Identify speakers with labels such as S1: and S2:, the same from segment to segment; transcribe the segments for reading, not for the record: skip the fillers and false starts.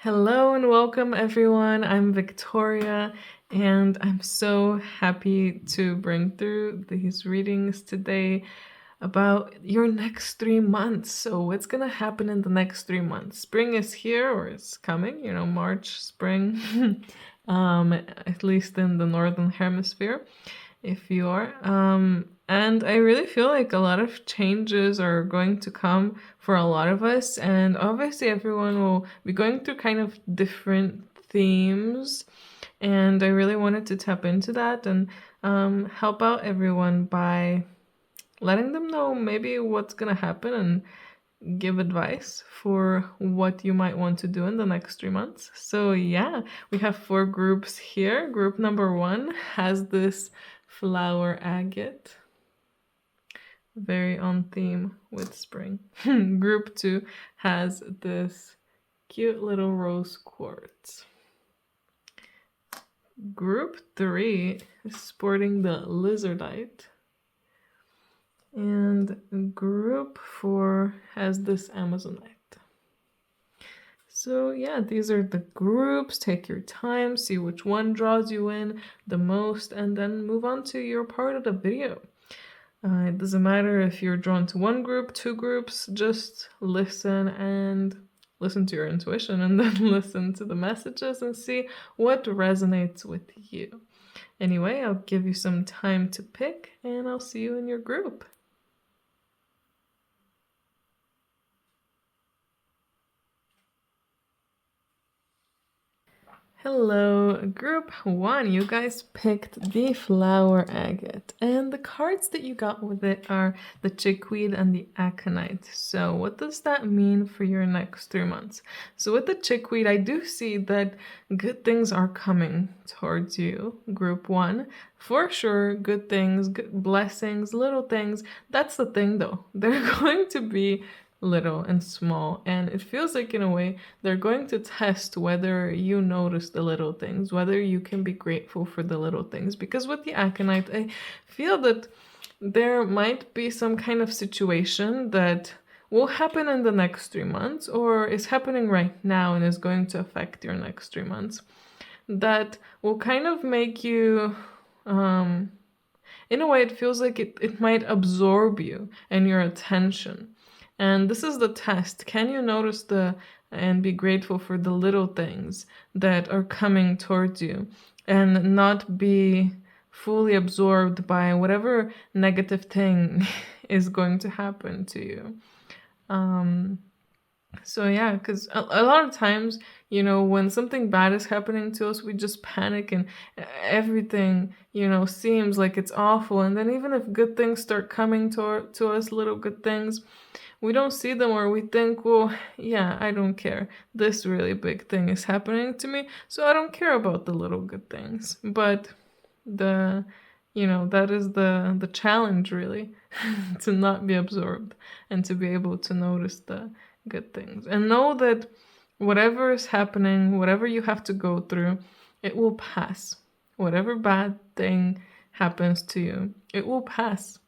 S1: Hello and welcome, everyone. I'm Victoria, and I'm so happy to bring through these readings today about your next 3 months. So, what's gonna happen in the next 3 months? Spring is here, or it's coming, March, spring, at least in the Northern Hemisphere if you are. And I really feel like a lot of changes are going to come for a lot of us, and obviously, everyone will be going through kind of different themes. And I really wanted to tap into that and help out everyone by letting them know maybe what's gonna happen and give advice for what you might want to do in the next 3 months. So, yeah, we have 4 groups here. Group number 1 has this flower agate, very on theme with spring. Group 2 has this cute little rose quartz. Group 3 is sporting the lizardite. And group 4 has this amazonite. So yeah, these are the groups. Take your time, see which one draws you in the most, and then move on to your part of the video. It doesn't matter if you're drawn to one group, 2 groups, just listen to your intuition and then listen to the messages and see what resonates with you. Anyway, I'll give you some time to pick and I'll see you in your group. Hello, group 1. You guys picked the flower agate, and the cards that you got with it are the chickweed and the aconite. So, what does that mean for your next 3 months? So, with the chickweed, I do see that good things are coming towards you, group 1. For sure, good things, good blessings, little things. That's the thing though, they're going to be little and small, and it feels like in a way they're going to test whether you notice the little things, whether you can be grateful for the little things. Because with the aconite, I feel that there might be some kind of situation that will happen in the next 3 months or is happening right now and is going to affect your next 3 months that will kind of make you in a way it feels like it might absorb you and your attention. And this is the test. Can you notice and be grateful for the little things that are coming towards you and not be fully absorbed by whatever negative thing is going to happen to you? So yeah, because a lot of times, when something bad is happening to us, we just panic and everything, seems like it's awful. And then even if good things start coming to us, little good things, we don't see them, or we think, well, yeah, I don't care. This really big thing is happening to me, so I don't care about the little good things. But that is the challenge, really, to not be absorbed and to be able to notice the good things and know that whatever is happening, whatever you have to go through, it will pass. Whatever bad thing happens to you, it will pass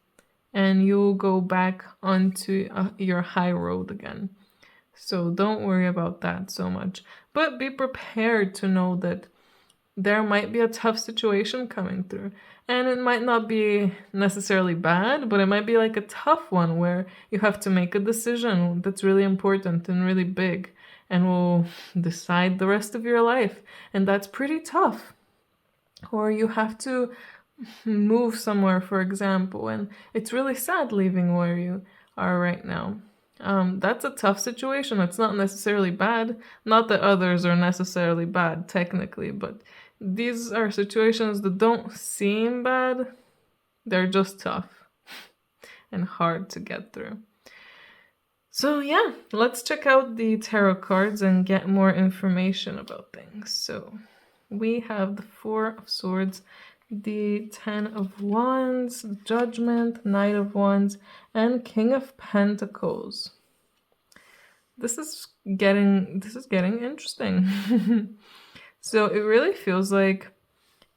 S1: and you'll go back onto your high road again. So don't worry about that so much, but be prepared to know that there might be a tough situation coming through. And it might not be necessarily bad, but it might be like a tough one where you have to make a decision that's really important and really big and will decide the rest of your life. And that's pretty tough. Or you have to move somewhere, for example, and it's really sad leaving where you are right now. That's a tough situation. It's not necessarily bad. Not that others are necessarily bad, technically, but these are situations that don't seem bad. They're just tough and hard to get through. So yeah, let's check out the tarot cards and get more information about things. So we have the Four of Swords, the Ten of Wands, Judgment, Knight of Wands, and King of Pentacles. This is getting interesting. So it really feels like,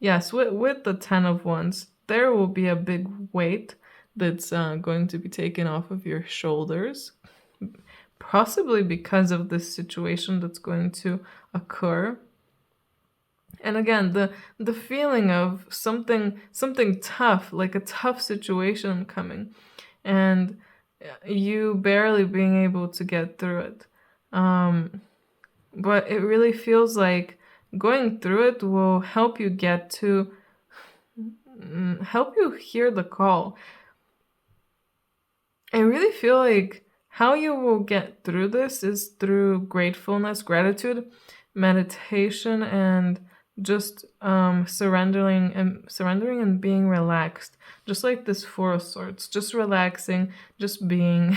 S1: yes, with the Ten of Wands, there will be a big weight that's going to be taken off of your shoulders. possibly because of this situation that's going to occur. And again, the feeling of something tough, like a tough situation coming, and you barely being able to get through it. But it really feels like going through it will help you help you hear the call. I really feel like how you will get through this is through gratefulness, gratitude, meditation, and just surrendering and being relaxed. Just like this Four of Swords, just relaxing, just being.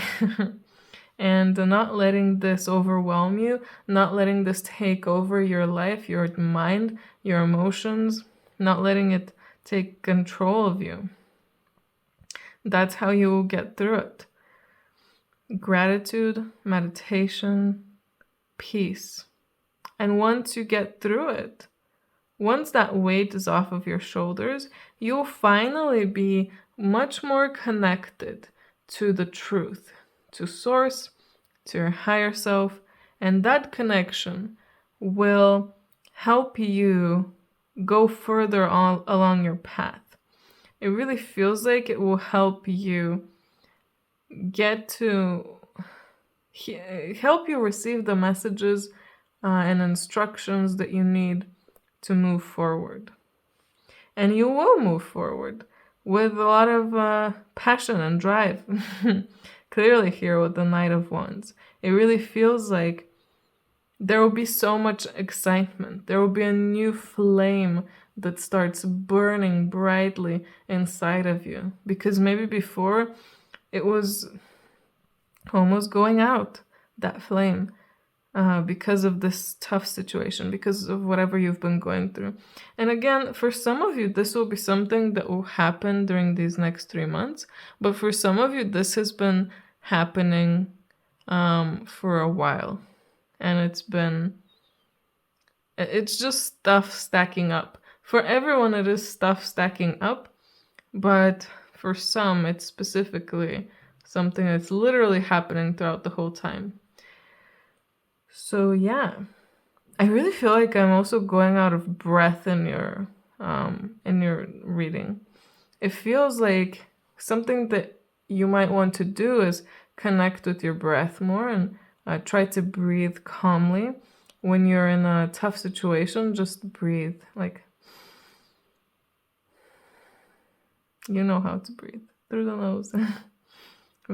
S1: And not letting this overwhelm you, not letting this take over your life, your mind, your emotions, not letting it take control of you. That's how you will get through it. Gratitude, meditation, peace. And once you get through it, once that weight is off of your shoulders, you'll finally be much more connected to the truth, to source, to your higher self, and that connection will help you go further along your path. It really feels like it will help you help you receive the messages and instructions that you need to move forward. And you will move forward with a lot of passion and drive. Clearly here with the Knight of Wands. It really feels like there will be so much excitement. There will be a new flame that starts burning brightly inside of you. Because maybe before it was almost going out, that flame. Because of this tough situation, because of whatever you've been going through. And again, for some of you, this will be something that will happen during these next 3 months. But for some of you, this has been happening for a while. And it's just stuff stacking up. For everyone, it is stuff stacking up. But for some, it's specifically something that's literally happening throughout the whole time. So yeah, I really feel like I'm also going out of breath in your reading. It feels like something that you might want to do is connect with your breath more and try to breathe calmly. When you're in a tough situation, just breathe. Like, you know how to breathe through the nose.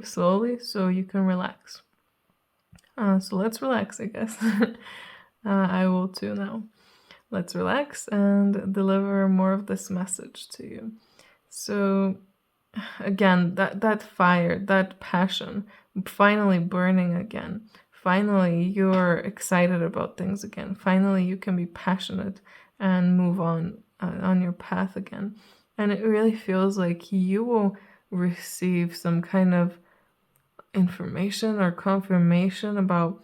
S1: Slowly, so you can relax. So let's relax, I guess. I will too now. Let's relax and deliver more of this message to you. So again, that fire, that passion, finally burning again. Finally, you're excited about things again. Finally, you can be passionate and move on your path again. And it really feels like you will receive some kind of information or confirmation about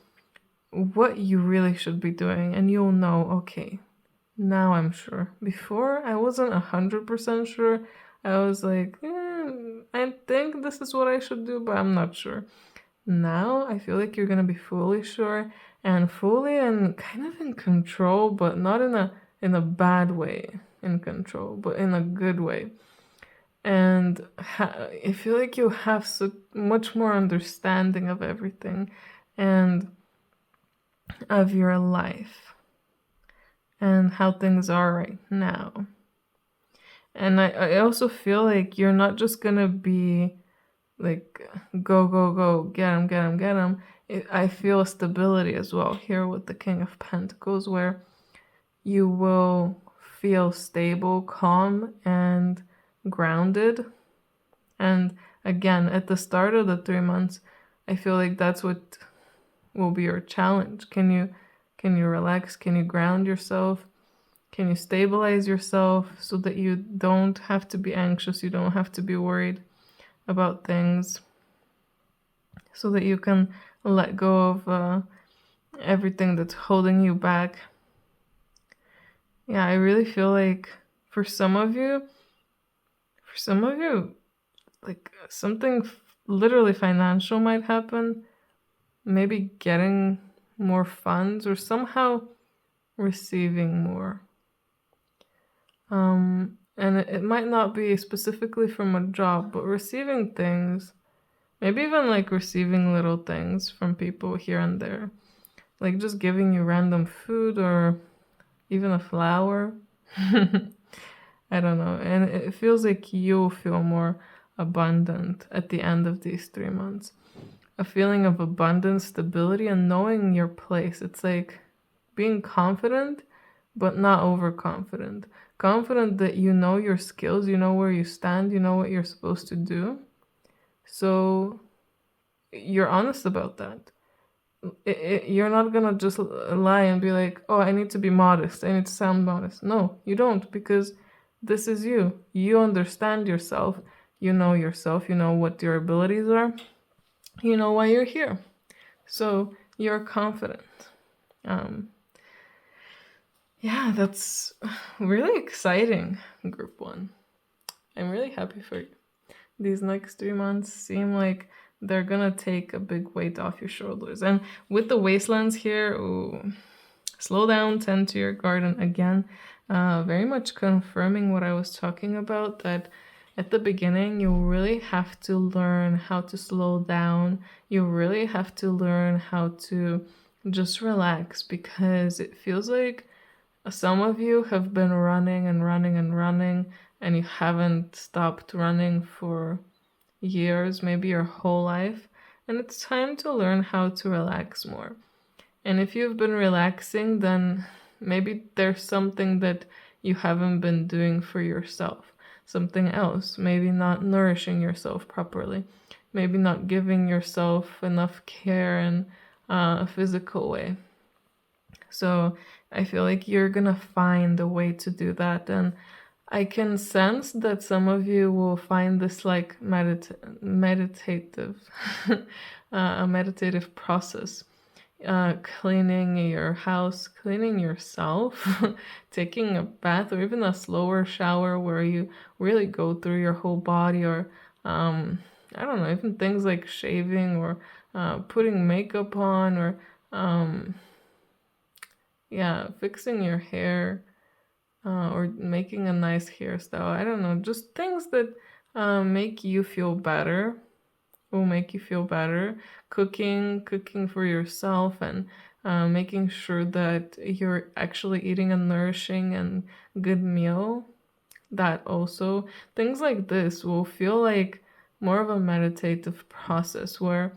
S1: what you really should be doing, and you'll know, okay, now I'm sure. Before, I wasn't 100% sure. I was like, I think this is what I should do, but I'm not sure. Now, I feel like you're gonna be fully sure and fully and kind of in control, but not in a bad way in control, but in a good way. And I feel like you have so much more understanding of everything and of your life and how things are right now. And I also feel like you're not just gonna be like, go, get him. I feel stability as well here with the King of Pentacles, where you will feel stable, calm, and grounded. And again, at the start of the 3 months, I feel like that's what will be your challenge. Can you relax? Can you ground yourself? Can you stabilize yourself so that you don't have to be anxious, you don't have to be worried about things, so that you can let go of everything that's holding you back? Yeah, I really feel like for some of you, like something literally financial might happen, maybe getting more funds or somehow receiving more. And it might not be specifically from a job, but receiving things, maybe even like receiving little things from people here and there, like just giving you random food or even a flower. I don't know. And it feels like you'll feel more abundant at the end of these 3 months. A feeling of abundance, stability, and knowing your place. It's like being confident, but not overconfident. Confident that you know your skills, you know where you stand, you know what you're supposed to do. So you're honest about that. You're not gonna just lie and be like, oh, I need to be modest, I need to sound modest. No, you don't, because this is you. You understand yourself, you know yourself, you know what your abilities are, you know why you're here. So you're confident. Yeah, that's really exciting, Group 1. I'm really happy for you. These next 3 months seem like they're gonna take a big weight off your shoulders. And with the wastelands here, ooh, slow down, tend to your garden again. Very much confirming what I was talking about, that at the beginning, you really have to learn how to slow down. You really have to learn how to just relax, because it feels like some of you have been running and running and running, and you haven't stopped running for years, maybe your whole life. And it's time to learn how to relax more. And if you've been relaxing, then maybe there's something that you haven't been doing for yourself. Something else. Maybe not nourishing yourself properly. Maybe not giving yourself enough care in a physical way. So I feel like you're gonna find a way to do that. And I can sense that some of you will find this like meditative, a meditative process. Cleaning your house, cleaning yourself, taking a bath, or even a slower shower where you really go through your whole body, or I don't know, even things like shaving or putting makeup on, or yeah, fixing your hair, or making a nice hairstyle. I don't know, just things that make you feel better, will make you feel better. Cooking for yourself, and making sure that you're actually eating a nourishing and good meal. That also, things like this will feel like more of a meditative process where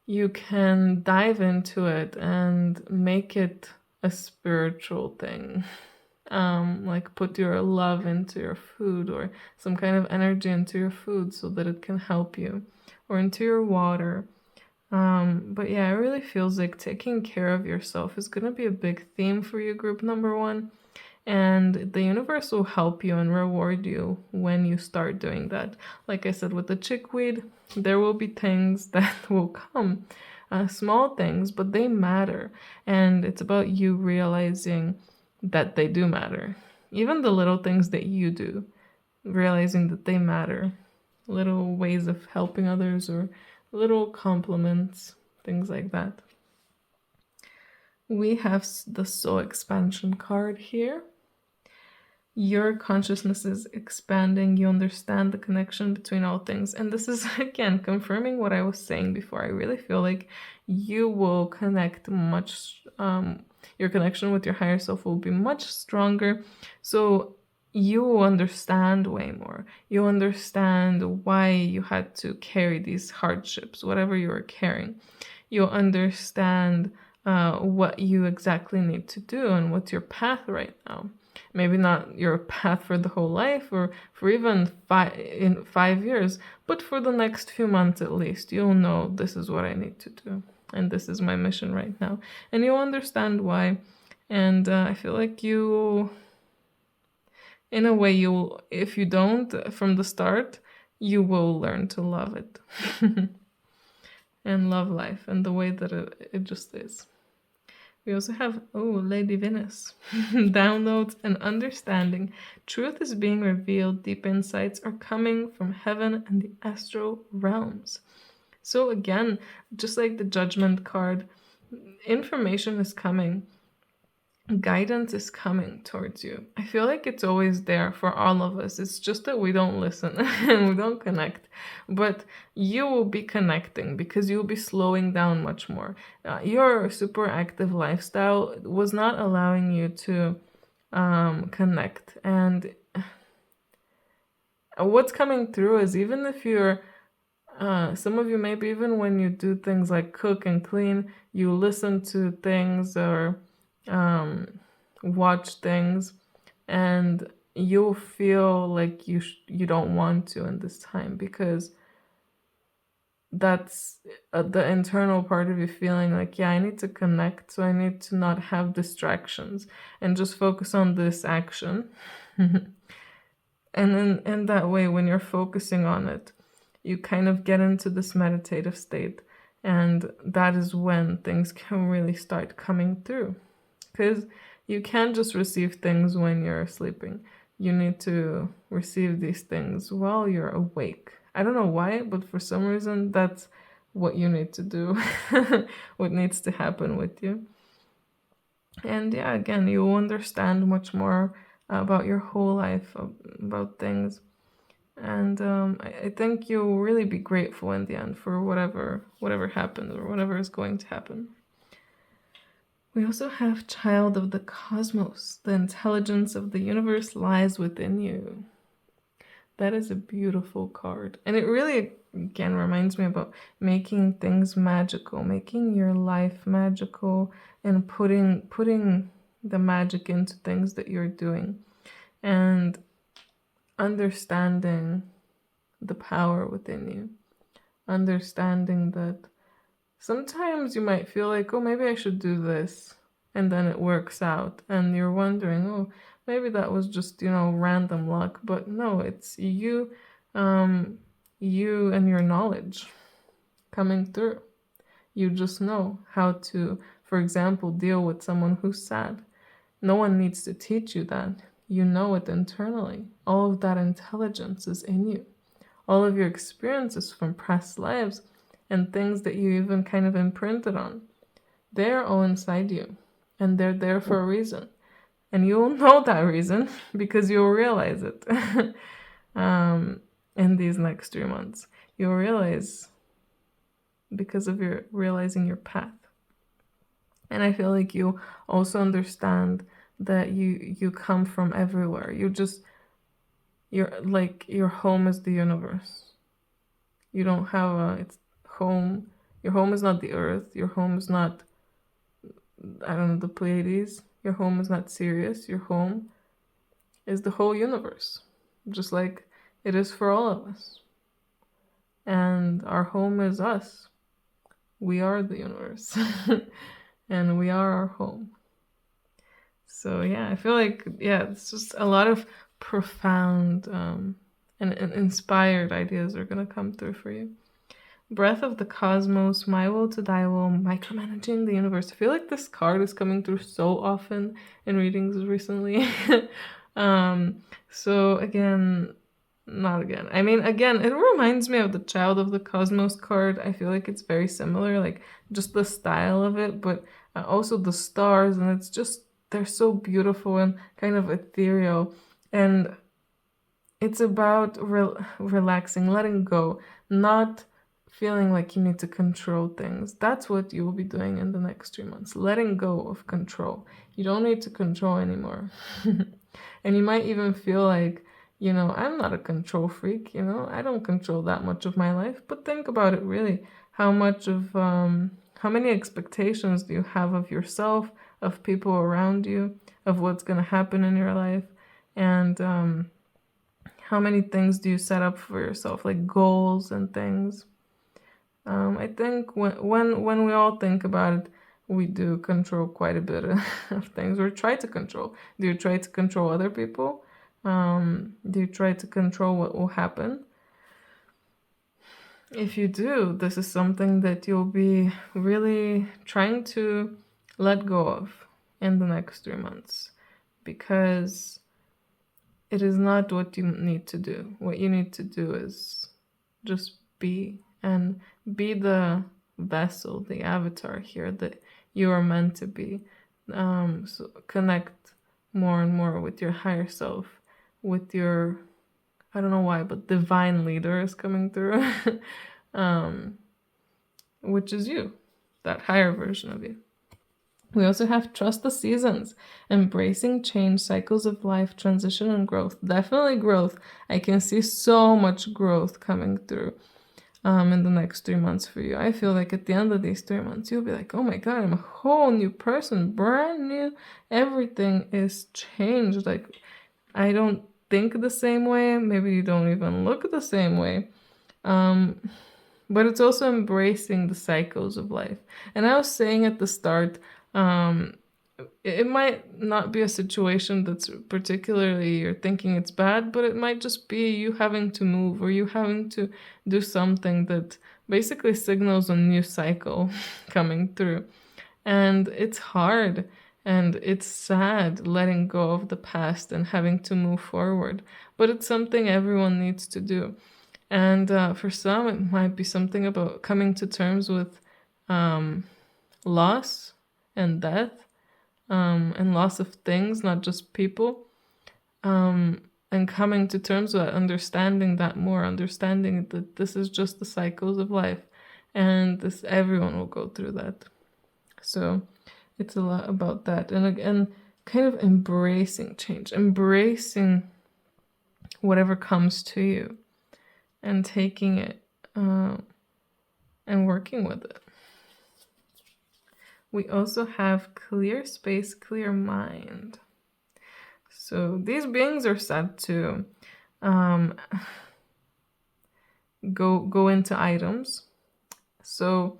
S1: you can dive into it and make it a spiritual thing. Like put your love into your food, or some kind of energy into your food so that it can help you, or into your water. But yeah, it really feels like taking care of yourself is going to be a big theme for you, Group number 1. And the universe will help you and reward you when you start doing that. Like I said, with the chickweed, there will be things that will come, small things, but they matter. And it's about you realizing that they do matter. Even the little things that you do, realizing that they matter. Little ways of helping others, or little compliments, things like that. We have the soul expansion card here. Your consciousness is expanding. You understand the connection between all things. And this is, again, confirming what I was saying before. I really feel like you will connect much, your connection with your higher self will be much stronger. So you will understand way more. You understand why you had to carry these hardships, whatever you were carrying. You'll understand what you exactly need to do and what's your path right now. Maybe not your path for the whole life, or for even in 5 years, but for the next few months at least, you'll know this is what I need to do, and this is my mission right now, and you'll understand why. And I feel like you, in a way, you'll, if you don't from the start, you will learn to love it and love life and the way that it just is. We also have, Lady Venus. Downloads and understanding. Truth is being revealed. Deep insights are coming from heaven and the astral realms. So again, just like the Judgment card, information is coming, guidance is coming towards you. I feel like it's always there for all of us. It's just that we don't listen and we don't connect. But you will be connecting because you'll be slowing down much more. Your super active lifestyle was not allowing you to connect. And what's coming through is, even if you're some of you, maybe even when you do things like cook and clean, you listen to things or watch things, and you'll feel like you don't want to in this time, because that's the internal part of you feeling like, yeah, I need to connect, so I need to not have distractions and just focus on this action. And in that way, when you're focusing on it, you kind of get into this meditative state. And that is when things can really start coming through. Because you can't just receive things when you're sleeping. You need to receive these things while you're awake. I don't know why, but for some reason, that's what you need to do, what needs to happen with you. And yeah, again, you will understand much more about your whole life, about things. And I think you'll really be grateful in the end for whatever happens or whatever is going to happen. We also have Child of the Cosmos. The intelligence of the universe lies within you. That is a beautiful card. And it really, again, reminds me about making things magical, making your life magical, and putting the magic into things that you're doing. And understanding the power within you. Understanding that sometimes you might feel like, oh, maybe I should do this. And then it works out. And you're wondering, oh, maybe that was just, random luck. But no, it's you and your knowledge coming through. You just know how to, for example, deal with someone who's sad. No one needs to teach you that. You know it internally. All of that intelligence is in you. All of your experiences from past lives and things that you even kind of imprinted on, they're all inside you. And they're there for a reason. And you'll know that reason because you'll realize it in these next 3 months. You'll realize because of your realizing your path. And I feel like you also understand that you come from everywhere. Your home is the universe. You don't have it's home. Your home is not the earth. Your home is not, I don't know, the Pleiades. Your home is not Sirius. Your home is the whole universe, just like it is for all of us. And our home is us. We are the universe. And we are our home. So yeah, I feel like, it's just a lot of profound and inspired ideas are going to come through for you. Breath of the Cosmos, My Will to Thy Will, Micromanaging the Universe. I feel like this card is coming through so often in readings recently. So again, not again. I mean, again, it reminds me of the Child of the Cosmos card. I feel like it's very similar, like just the style of it, but also the stars, and it's just, they're so beautiful and kind of ethereal. And it's about relaxing, letting go, not feeling like you need to control things. That's what you will be doing in the next 3 months. Letting go of control. You don't need to control anymore. And you might even feel like, I'm not a control freak, I don't control that much of my life. But think about it really. How many expectations do you have of yourself, of people around you, of what's going to happen in your life? And how many things do you set up for yourself, like goals and things? I think when we all think about it, we do control quite a bit of things, or try to control. Do you try to control other people? Do you try to control what will happen? If you do, this is something that you'll be really trying to let go of in the next 3 months, because it is not what you need to do. What you need to do is just be and be the vessel, the avatar here that you are meant to be. So connect more and more with your higher self, with your, I don't know why, but divine leader is coming through, which is you, that higher version of you. We also have trust the seasons, embracing change, cycles of life, transition, and growth. Definitely growth. I can see so much growth coming through in the next 3 months for you. I feel like at the end of these 3 months, you'll be like, oh my God, I'm a whole new person, brand new. Everything is changed. Like, I don't think the same way. Maybe you don't even look the same way. But it's also embracing the cycles of life. And I was saying at the start, it might not be a situation that's particularly you're thinking it's bad, but it might just be you having to move or you having to do something that basically signals a new cycle coming through. And it's hard and it's sad letting go of the past and having to move forward, but it's something everyone needs to do. And for some, it might be something about coming to terms with loss and death, and loss of things, not just people, and coming to terms with understanding that more, understanding that this is just the cycles of life, and this everyone will go through that. So it's a lot about that, and again, kind of embracing change, embracing whatever comes to you, and taking it and working with it. We also have clear space, clear mind. So these beings are said to go into items. So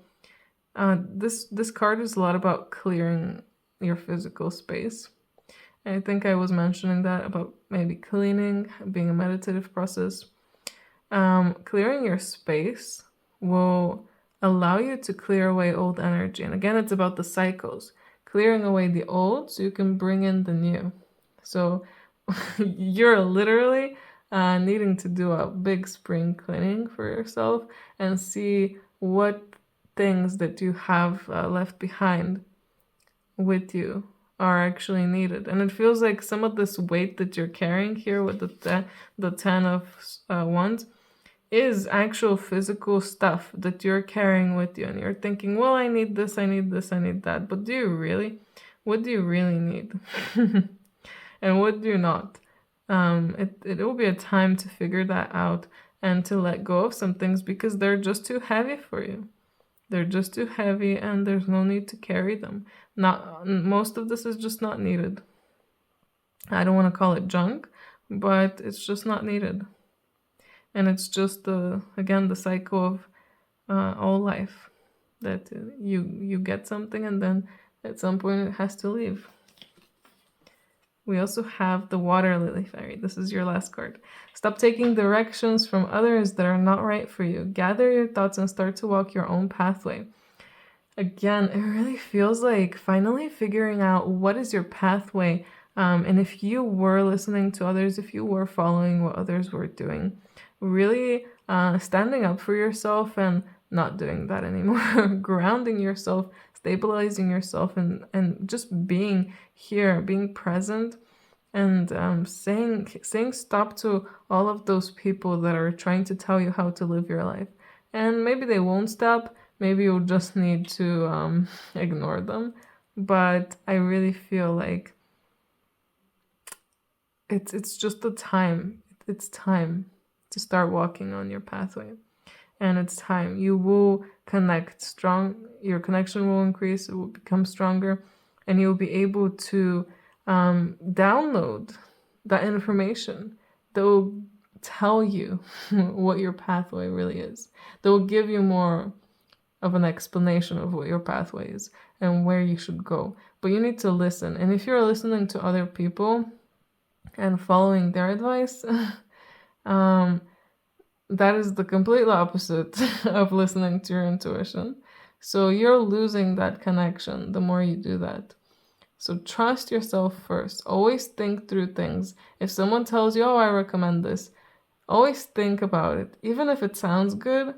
S1: this card is a lot about clearing your physical space. And I think I was mentioning that about maybe cleaning, being a meditative process. Clearing your space will allow you to clear away old energy. And again, it's about the cycles. Clearing away the old so you can bring in the new. So you're literally needing to do a big spring cleaning for yourself and see what things that you have left behind with you are actually needed. And it feels like some of this weight that you're carrying here with the 10 of Wands is actual physical stuff that you're carrying with you, and you're thinking, well, I need this, I need this, I need that. But do you really? What do you really need? And what do you not? It will be a time to figure that out and to let go of some things because they're just too heavy for you. They're just too heavy and there's no need to carry them. Most of this is just not needed. I don't want to call it junk, but it's just not needed. And it's just again the cycle of all life, that you get something and then at some point it has to leave. We also have the Water Lily Fairy. This is your last card. Stop taking directions from others that are not right for you. Gather your thoughts and start to walk your own pathway. Again, it really feels like finally figuring out what is your pathway. And if you were listening to others, if you were following what others were doing, really standing up for yourself and not doing that anymore. Grounding yourself, stabilizing yourself, and just being here, being present, and saying stop to all of those people that are trying to tell you how to live your life. And maybe they won't stop. Maybe you'll just need to ignore them. But I really feel like it's just the time. It's time to start walking on your pathway. And it's time. You will connect strong. Your connection will increase. It will become stronger. And you'll be able to download that information that will tell you what your pathway really is. That will give you more of an explanation of what your pathway is and where you should go. But you need to listen. And if you're listening to other people and following their advice, that is the complete opposite of listening to your intuition. So you're losing that connection the more you do that. So trust yourself first. Always think through things. If someone tells you, oh, I recommend this, always think about it. Even if it sounds good,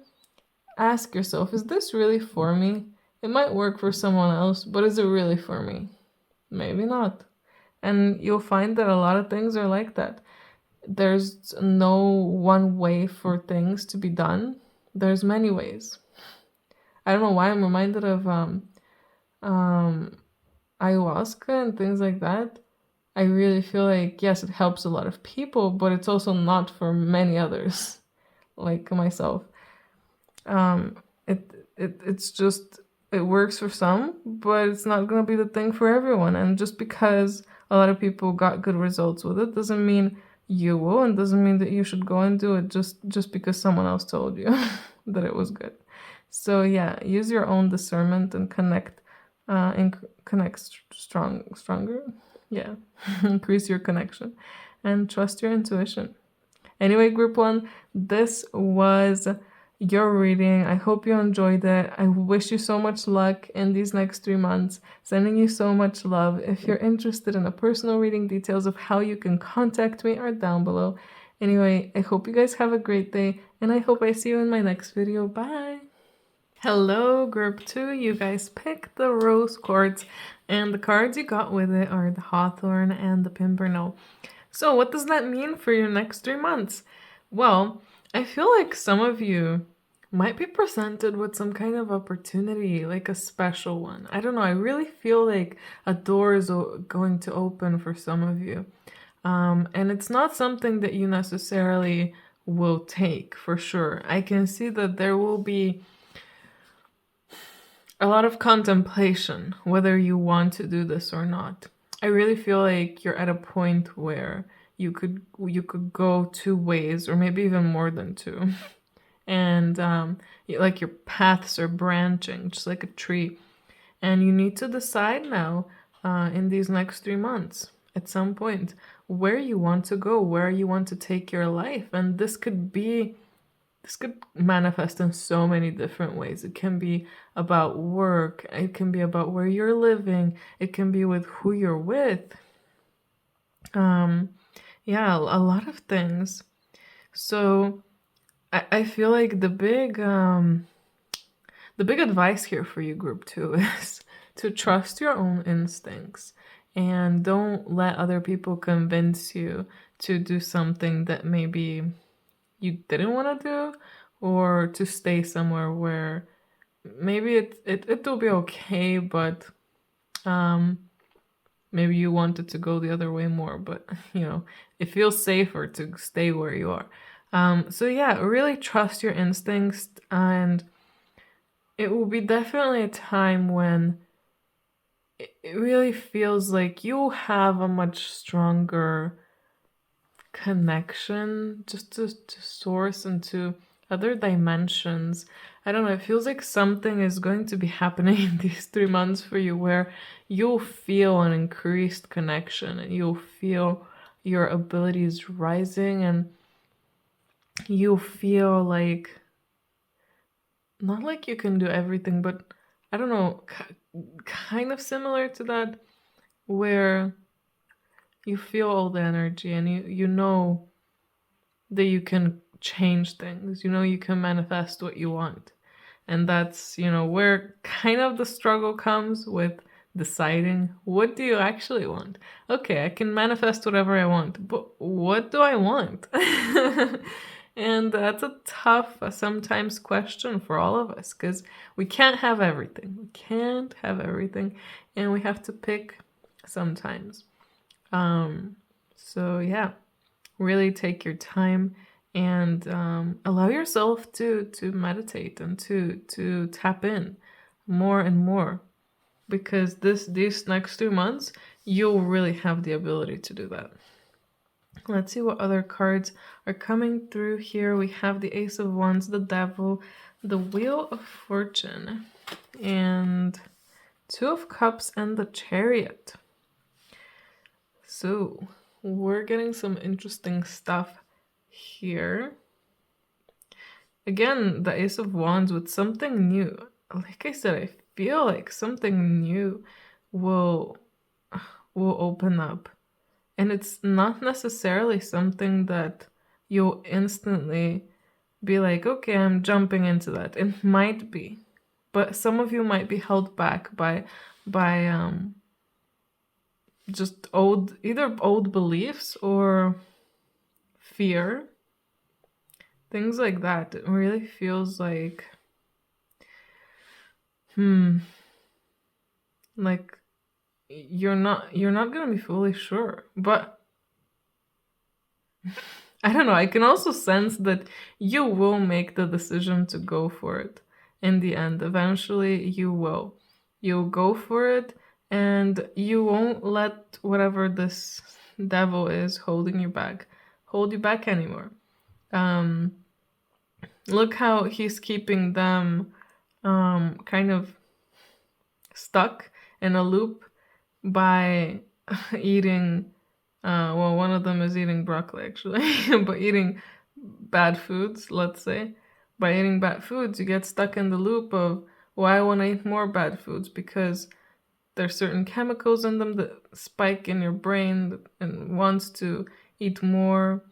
S1: ask yourself, is this really for me? It might work for someone else, but is it really for me? Maybe not. And you'll find that a lot of things are like that. There's no one way for things to be done. There's many ways. I don't know why I'm reminded of um, ayahuasca and things like that. I really feel like, yes, it helps a lot of people, but it's also not for many others, like myself. Um, it's just it works for some, but it's not gonna be the thing for everyone. And just because a lot of people got good results with it doesn't mean you will, and doesn't mean that you should go and do it just because someone else told you that it was good. So yeah, use your own discernment and connect stronger. Yeah, increase your connection and trust your intuition. Anyway, group one, this was your reading. I hope you enjoyed it. I wish you so much luck in these next 3 months. Sending you so much love. If you're interested in a personal reading, details of how you can contact me are down below. Anyway, I hope you guys have a great day, and I hope I see you in my next video. Bye! Hello, group 2. You guys picked the rose quartz, and the cards you got with it are the Hawthorn and the Pimpernel. So what does that mean for your next 3 months? Well, I feel like some of you might be presented with some kind of opportunity, like a special one. I don't know. I really feel like a door is going to open for some of you. And it's not something that you necessarily will take for sure. I can see that there will be a lot of contemplation whether you want to do this or not. I really feel like you're at a point where you could go 2 ways, or maybe even more than two. And like your paths are branching just like a tree, and you need to decide now in these next 3 months at some point where you want to go, where you want to take your life. And this could manifest in so many different ways. It can be about work, it can be about where you're living, it can be with who you're with. Yeah, a lot of things. So I feel like the big advice here for you, group 2, is to trust your own instincts and don't let other people convince you to do something that maybe you didn't want to do, or to stay somewhere where maybe it'll be okay, but maybe you wanted to go the other way more, but it feels safer to stay where you are. So yeah, really trust your instincts, and it will be definitely a time when it really feels like you have a much stronger connection just to source into other dimensions. I don't know, it feels like something is going to be happening in these 3 months for you where you'll feel an increased connection, and you'll feel your abilities rising, and you'll feel like, not like you can do everything, but I don't know, kind of similar to that, where you feel all the energy, and you know that you can change things. You can manifest what you want. And that's, where kind of the struggle comes with deciding, what do you actually want? Okay, I can manifest whatever I want, but what do I want? And that's a tough, sometimes question for all of us, because we can't have everything. We can't have everything, and we have to pick sometimes. So yeah, really take your time and allow yourself to meditate and to tap in more and more, because these next 2 months you'll really have the ability to do that. Let's see what other cards are coming through here. We have the Ace of Wands, the Devil, the Wheel of Fortune, and Two of Cups, and the Chariot. So we're getting some interesting stuff here. Again, the Ace of Wands with something new. Like I said, I feel like something new will open up. And it's not necessarily something that you'll instantly be like, okay, I'm jumping into that. It might be, but some of you might be held back by just either old beliefs or fear, things like that. It really feels like like you're not gonna be fully sure. But I don't know, I can also sense that you will make the decision to go for it in the end. Eventually you will. You'll go for it, and you won't let whatever this devil is holding you back hold you back anymore. um Look how he's keeping them kind of stuck in a loop by eating. Well, one of them is eating broccoli actually, but eating bad foods, let's say. By eating bad foods, you get stuck in the loop of, well, I want to eat more bad foods because there's certain chemicals in them that spike in your brain and wants to eat more.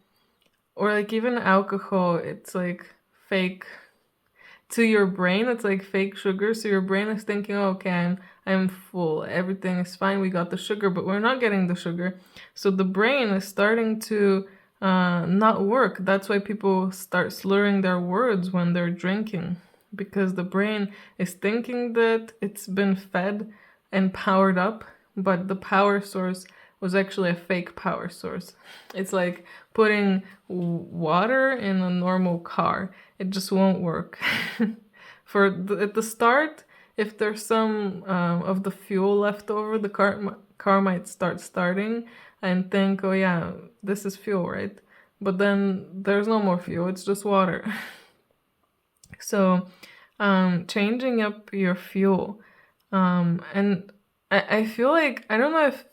S1: Or like even alcohol, it's like fake to your brain. It's like fake sugar, so your brain is thinking, oh, okay, I'm full, everything is fine, we got the sugar, but we're not getting the sugar. So the brain is starting to not work. That's why people start slurring their words when they're drinking, because the brain is thinking that it's been fed and powered up, but the power source was actually a fake power source. It's like putting water in a normal car. It just won't work. At the start, if there's some of the fuel left over, the car might start starting and think, oh yeah, this is fuel, right? But then there's no more fuel, it's just water. So changing up your fuel. And I feel like, I don't know if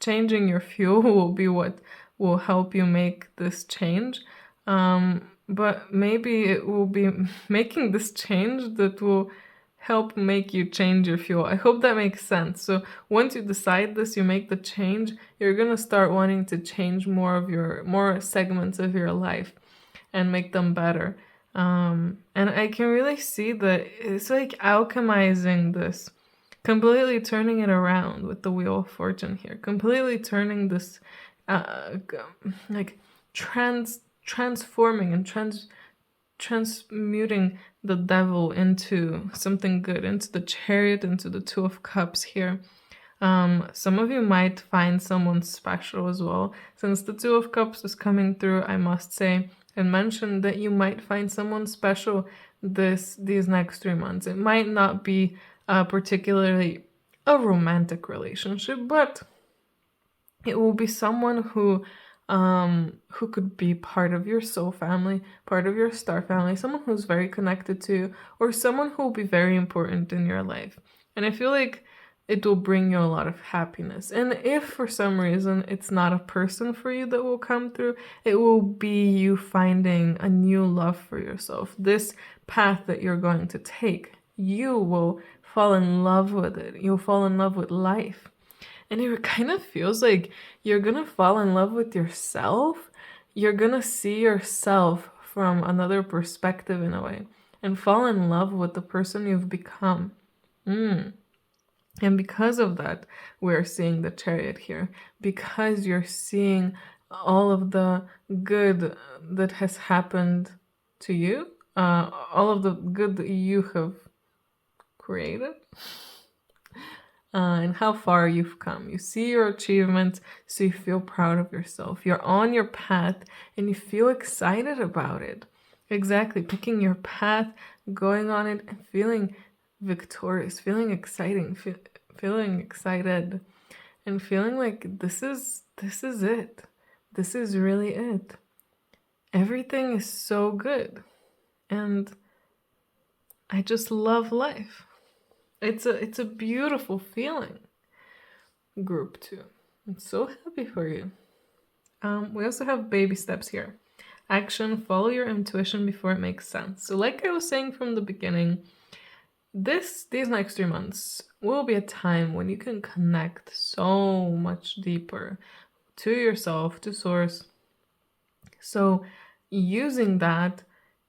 S1: changing your fuel will be what will help you make this change. But maybe it will be making this change that will help make you change your fuel. I hope that makes sense. So once you decide this, you make the change, you're gonna start wanting to change more segments of your life and make them better. And I can really see that it's like alchemizing this, completely turning it around with the Wheel of Fortune here, completely turning this, like transforming and transmuting the devil into something good, into the Chariot, into the Two of Cups here. Some of you might find someone special as well. Since the Two of Cups is coming through, I must say and mention that you might find someone special these next 3 months. It might not be particularly a romantic relationship, but it will be someone who could be part of your soul family, part of your star family, someone who's very connected to you, or someone who will be very important in your life. And I feel like it will bring you a lot of happiness. And if for some reason it's not a person for you that will come through, it will be you finding a new love for yourself. This path that you're going to take, you will fall in love with it. You'll fall in love with life. And it kind of feels like you're gonna fall in love with yourself. You're gonna see yourself from another perspective in a way and fall in love with the person you've become. And because of that, we're seeing the Chariot here. Because you're seeing all of the good that has happened to you, all of the good that you have created, and how far you've come. You see your achievements, so you feel proud of yourself. You're on your path and you feel excited about it. Exactly, picking your path, going on it, and feeling victorious, feeling exciting, feeling excited, and feeling like this is it. This is really it. Everything is so good, and I just love life. It's a beautiful feeling. Group 2. I'm so happy for you. We also have baby steps here. Action, follow your intuition before it makes sense. So like I was saying from the beginning, these next 3 months will be a time when you can connect so much deeper to yourself, to source. So using that,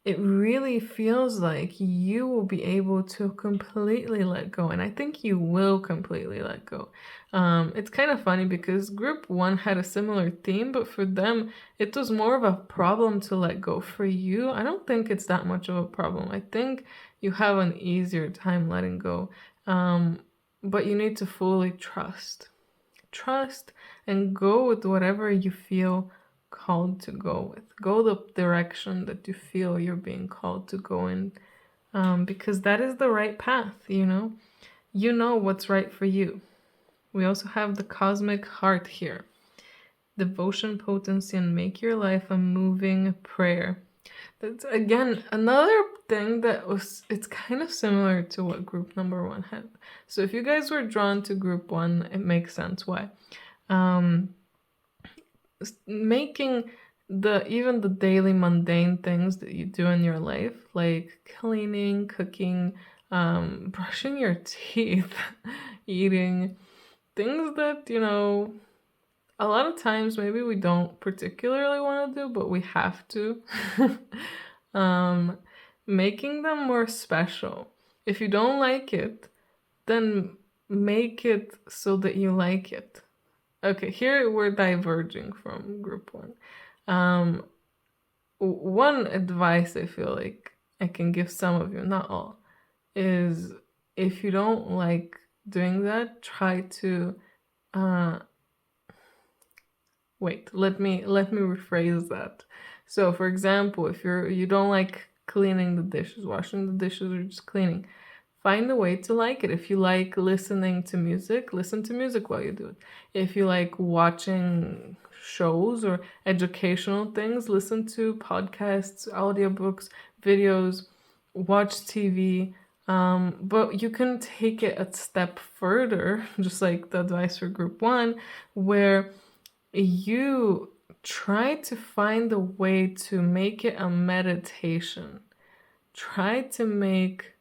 S1: it really feels like you will be able to completely let go. And I think you will completely let go. It's kind of funny because group one had a similar theme, but for them, it was more of a problem to let go. For you, I don't think it's that much of a problem. I think you have an easier time letting go. But you need to fully trust. Trust and go with whatever you feel called to go with. Go the direction that you feel you're being called to go in, because that is the right path, you know? You know what's right for you. We also have the cosmic heart here. Devotion, potency, and make your life a moving prayer. That's again another thing that it's kind of similar to what group number one had. So if you guys were drawn to group one, it makes sense why. Making even the daily mundane things that you do in your life, like cleaning, cooking, brushing your teeth, eating, things that, a lot of times maybe we don't particularly want to do, but we have to. Making them more special. If you don't like it, then make it so that you like it. Okay, here we're diverging from group one. One advice I feel like I can give some of you, not all, is if you don't like doing that, try to wait, let me rephrase that. So for example, if you don't like cleaning the dishes, washing the dishes, or just cleaning, find a way to like it. If you like listening to music, listen to music while you do it. If you like watching shows or educational things, listen to podcasts, audiobooks, videos, watch TV. But you can take it a step further, just like the advice for group one, where you try to find a way to make it a meditation. Try to make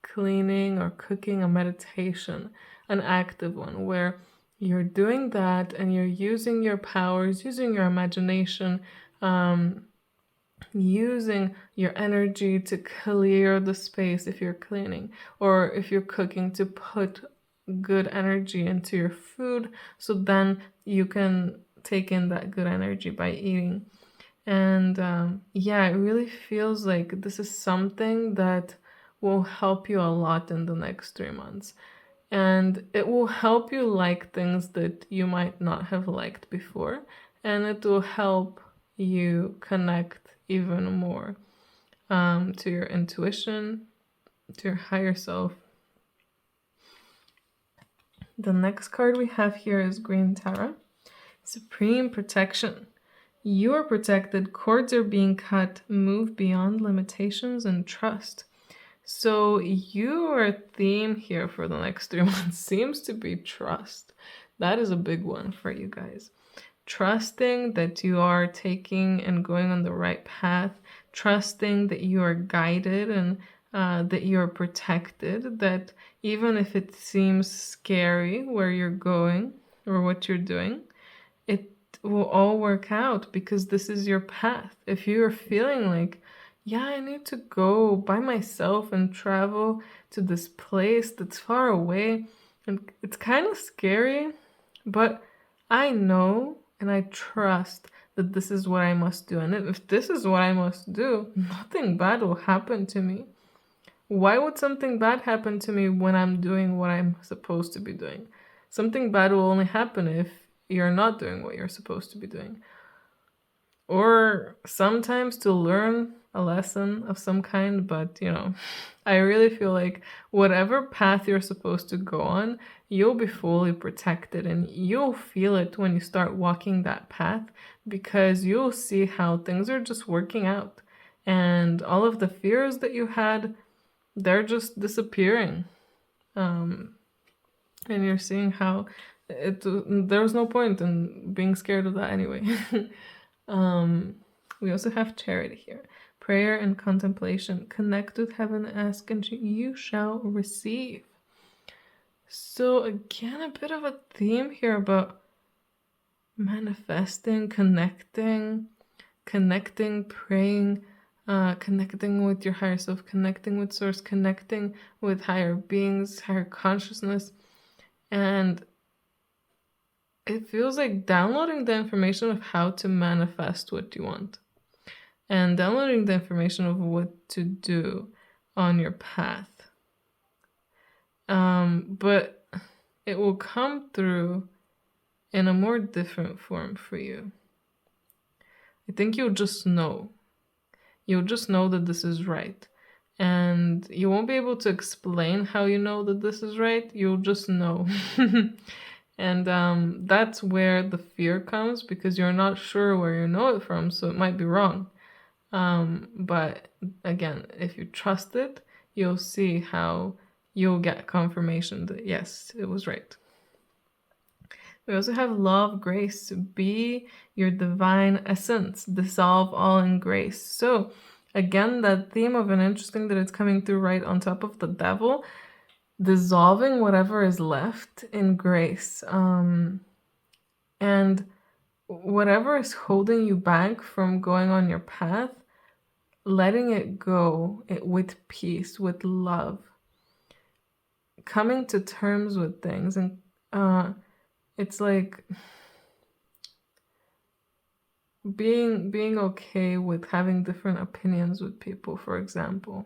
S1: cleaning or cooking a meditation, an active one, where you're doing that and you're using your powers, using your imagination, using your energy to clear the space if you're cleaning, or if you're cooking, to put good energy into your food so then you can take in that good energy by eating. And yeah, it really feels like this is something that will help you a lot in the next 3 months. And it will help you like things that you might not have liked before. And it will help you connect even more to your intuition, to your higher self. The next card we have here is Green Tara. Supreme protection. You are protected, cords are being cut, move beyond limitations, and trust. So your theme here for the next 3 months seems to be trust. That is a big one for you guys. Trusting that you are taking and going on the right path, trusting that you are guided and that you are protected, that even if it seems scary where you're going or what you're doing, it will all work out because this is your path. If you're feeling like, yeah, I need to go by myself and travel to this place that's far away, and it's kind of scary, but I know and I trust that this is what I must do. And if this is what I must do, nothing bad will happen to me. Why would something bad happen to me when I'm doing what I'm supposed to be doing? Something bad will only happen if you're not doing what you're supposed to be doing. Or sometimes to learn a lesson of some kind, but I really feel like whatever path you're supposed to go on, you'll be fully protected, and you'll feel it when you start walking that path, because you'll see how things are just working out, and all of the fears that you had, they're just disappearing. And you're seeing how there was no point in being scared of that anyway. We also have charity here. Prayer and contemplation. Connect with heaven, ask, and you shall receive. So again, a bit of a theme here about manifesting, connecting, praying, connecting with your higher self, connecting with source, connecting with higher beings, higher consciousness. And it feels like downloading the information of how to manifest what you want and downloading the information of what to do on your path. But it will come through in a more different form for you. I think you'll just know. You'll just know that this is right. And you won't be able to explain how you know that this is right. You'll just know. And that's where the fear comes, because you're not sure where you know it from, so it might be wrong. But again, if you trust it, you'll see how you'll get confirmation that yes, it was right. We also have love, grace, be your divine essence, dissolve all in grace. So again, that theme of an interesting that it's coming through right on top of the devil, dissolving whatever is left in grace. And whatever is holding you back from going on your path, letting it go with peace, with love, coming to terms with things. And it's like being okay with having different opinions with people. For example,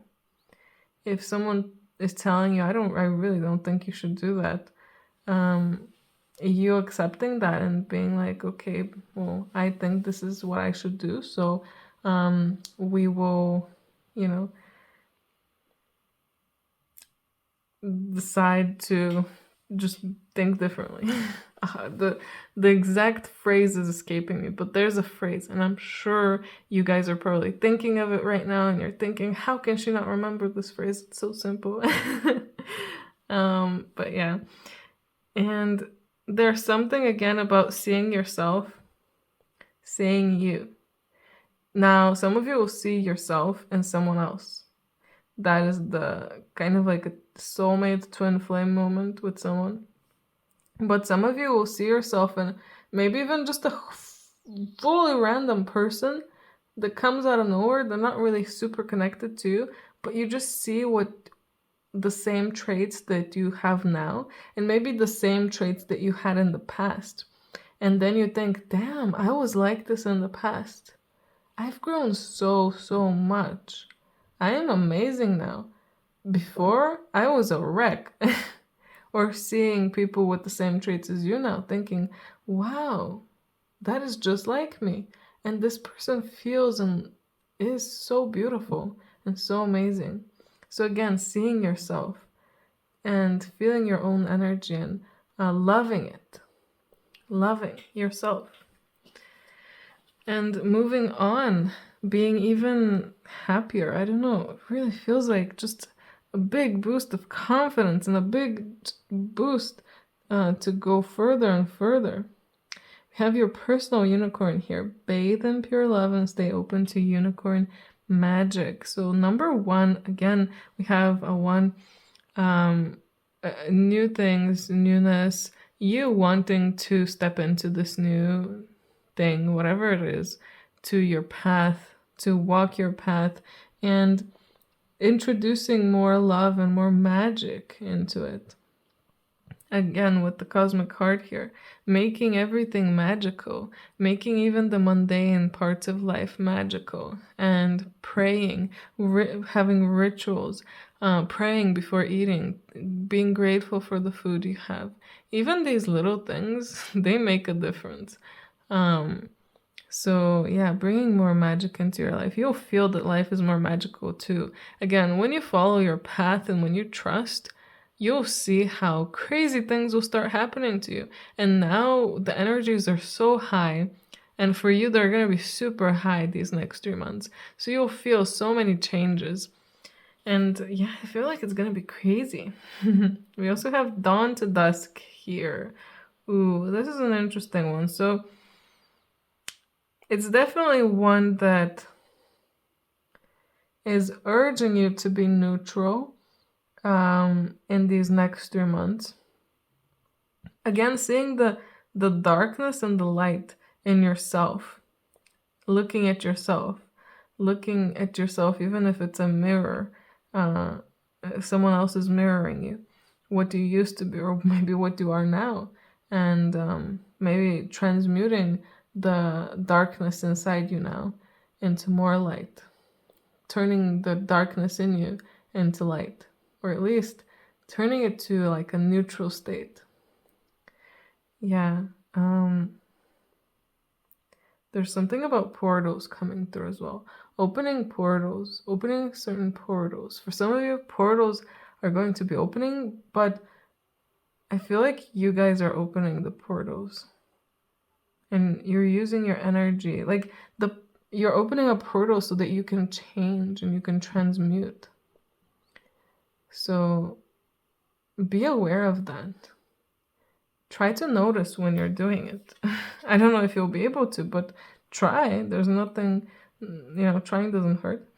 S1: if someone is telling you, I really don't think you should do that, you accepting that and being like, okay, well, I think this is what I should do, so we will, decide to just think differently. The exact phrase is escaping me, but there's a phrase, and I'm sure you guys are probably thinking of it right now, and you're thinking, how can she not remember this phrase? It's so simple. But yeah. And there's something again about seeing yourself, seeing you. Now, some of you will see yourself in someone else. That is the kind of like a soulmate twin flame moment with someone. But some of you will see yourself in maybe even just a fully random person that comes out of nowhere. They're not really super connected to you, but you just see what the same traits that you have now, and maybe the same traits that you had in the past. And then you think, damn, I was like this in the past. I've grown so much. I am amazing now. Before, I was a wreck. Or seeing people with the same traits as you now, thinking, wow, that is just like me. And this person feels and is so beautiful and so amazing. So again, seeing yourself and feeling your own energy and loving it. Loving yourself. And moving on, being even happier. I don't know, it really feels like just a big boost of confidence and a big boost to go further and further. We have your personal unicorn here. Bathe in pure love and stay open to unicorn magic. So number one, again, we have a one, new things, newness, you wanting to step into this new thing, whatever it is, to your path, to walk your path, and introducing more love and more magic into it. Again, with the cosmic heart here, making everything magical, making even the mundane parts of life magical, and praying, having rituals, praying before eating, being grateful for the food you have. Even these little things, they make a difference. So yeah, bringing more magic into your life. You'll feel that life is more magical too. Again, when you follow your path and when you trust, you'll see how crazy things will start happening to you. And now the energies are so high, and for you, they're going to be super high these next 3 months. So you'll feel so many changes. And yeah, I feel like it's going to be crazy. We also have dawn to dusk here. Ooh, this is an interesting one. So it's definitely one that is urging you to be neutral in these next 3 months. Again, seeing the darkness and the light in yourself, looking at yourself, looking at yourself, even if it's a mirror, uh, someone else is mirroring you, what you used to be, or maybe what you are now, and maybe transmuting the darkness inside you now into more light, turning the darkness in you into light, or at least turning it to like a neutral state. Yeah. There's something about portals coming through as well. Opening portals, opening certain portals. For some of you, portals are going to be opening, but I feel like you guys are opening the portals. And you're using your energy. Like you're opening a portal so that you can change and you can transmute. So be aware of that. Try to notice when you're doing it. I don't know if you'll be able to, but try. There's nothing, trying doesn't hurt.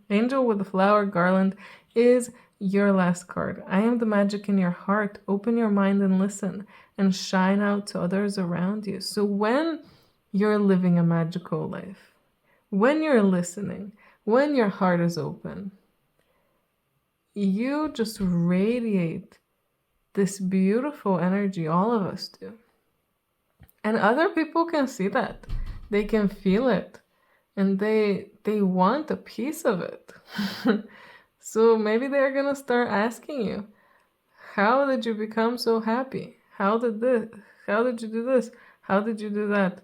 S1: Angel with the flower garland is your last card. I am the magic in your heart. Open your mind and listen and shine out to others around you. So when you're living a magical life, when you're listening, when your heart is open, you just radiate this beautiful energy. All of us do. And other people can see that. They can feel it. And they want a piece of it. So maybe they're going to start asking you, how did you become so happy? How did you do this? How did you do that?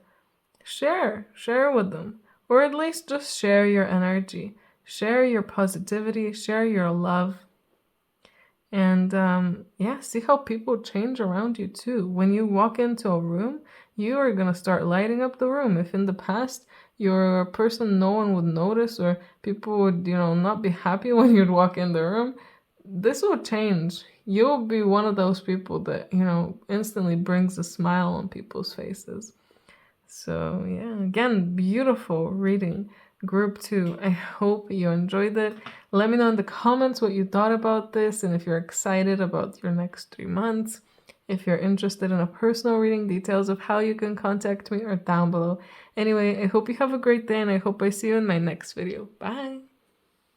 S1: Share with them. Or at least just share your energy. Share your positivity. Share your love. And see how people change around you too. When you walk into a room, you are going to start lighting up the room. If in the past you're a person no one would notice, or people would, not be happy when you'd walk in the room, this will change. You'll be one of those people that, instantly brings a smile on people's faces. So yeah, again, beautiful reading. Group 2. I hope you enjoyed it. Let me know in the comments what you thought about this and if you're excited about your next 3 months. If you're interested in a personal reading, details of how you can contact me are down below. Anyway, I hope you have a great day and I hope I see you in my next video. Bye!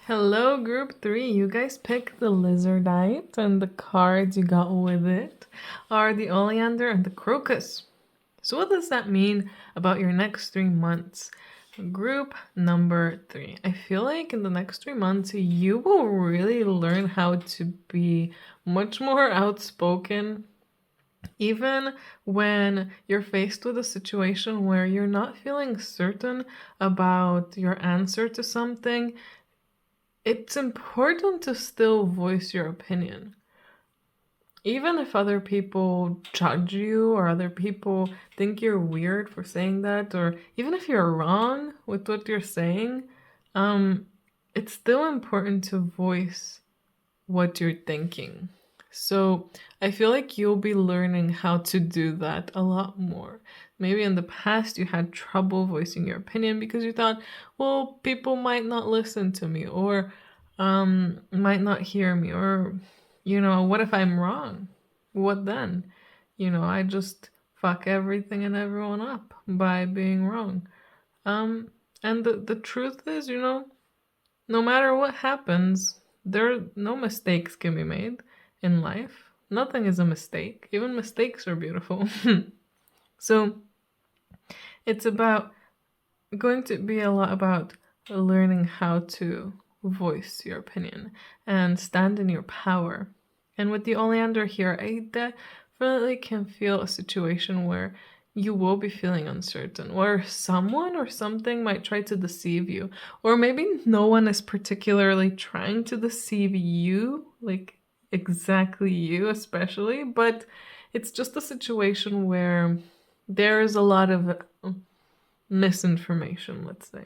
S1: Hello, Group 3. You guys picked the Lizardite, and the cards you got with it are the Oleander and the Crocus. So what does that mean about your next 3 months? Group number 3. I feel like in the next 3 months, you will really learn how to be much more outspoken, even when you're faced with a situation where you're not feeling certain about your answer to something. It's important to still voice your opinion. Even if other people judge you or other people think you're weird for saying that, or even if you're wrong with what you're saying, it's still important to voice what you're thinking. So I feel like you'll be learning how to do that a lot more. Maybe in the past you had trouble voicing your opinion because you thought, well, people might not listen to me, or might not hear me, or what if I'm wrong? What then? I just fuck everything and everyone up by being wrong. And the truth is, no matter what happens, no mistakes can be made in life. Nothing is a mistake. Even mistakes are beautiful. So it's going to be a lot about learning how to voice your opinion and stand in your power. And with the Oleander here, I definitely can feel a situation where you will be feeling uncertain, where someone or something might try to deceive you, or maybe no one is particularly trying to deceive you, like exactly you especially, but it's just a situation where there is a lot of misinformation, let's say,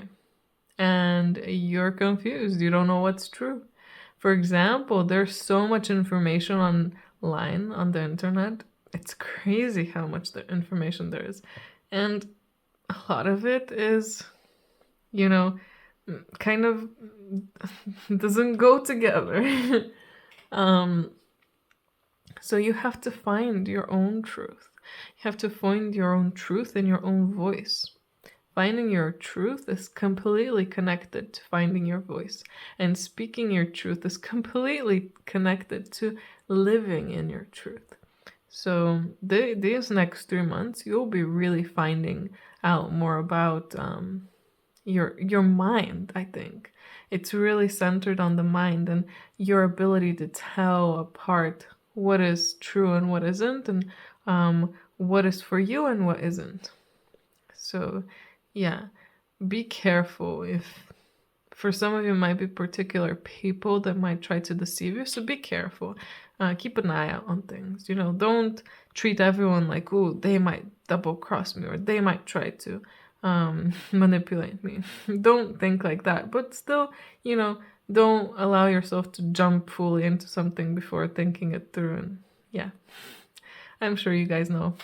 S1: and you're confused. You don't know what's true. For example, there's so much information online on the internet. It's crazy how much the information there is. And a lot of it is, kind of doesn't go together. So you have to find your own truth. You have to find your own truth in your own voice. Finding your truth is completely connected to finding your voice. And speaking your truth is completely connected to living in your truth. So these next 3 months, you'll be really finding out more about your mind. I think it's really centered on the mind and your ability to tell apart what is true and what isn't, and what is for you and what isn't. So yeah, be careful. If for some of you, might be particular people that might try to deceive you, so be careful. Keep an eye out on things. Don't treat everyone like, oh, they might double cross me or they might try to manipulate me. Don't think like that, but still, don't allow yourself to jump fully into something before thinking it through. And yeah, I'm sure you guys know.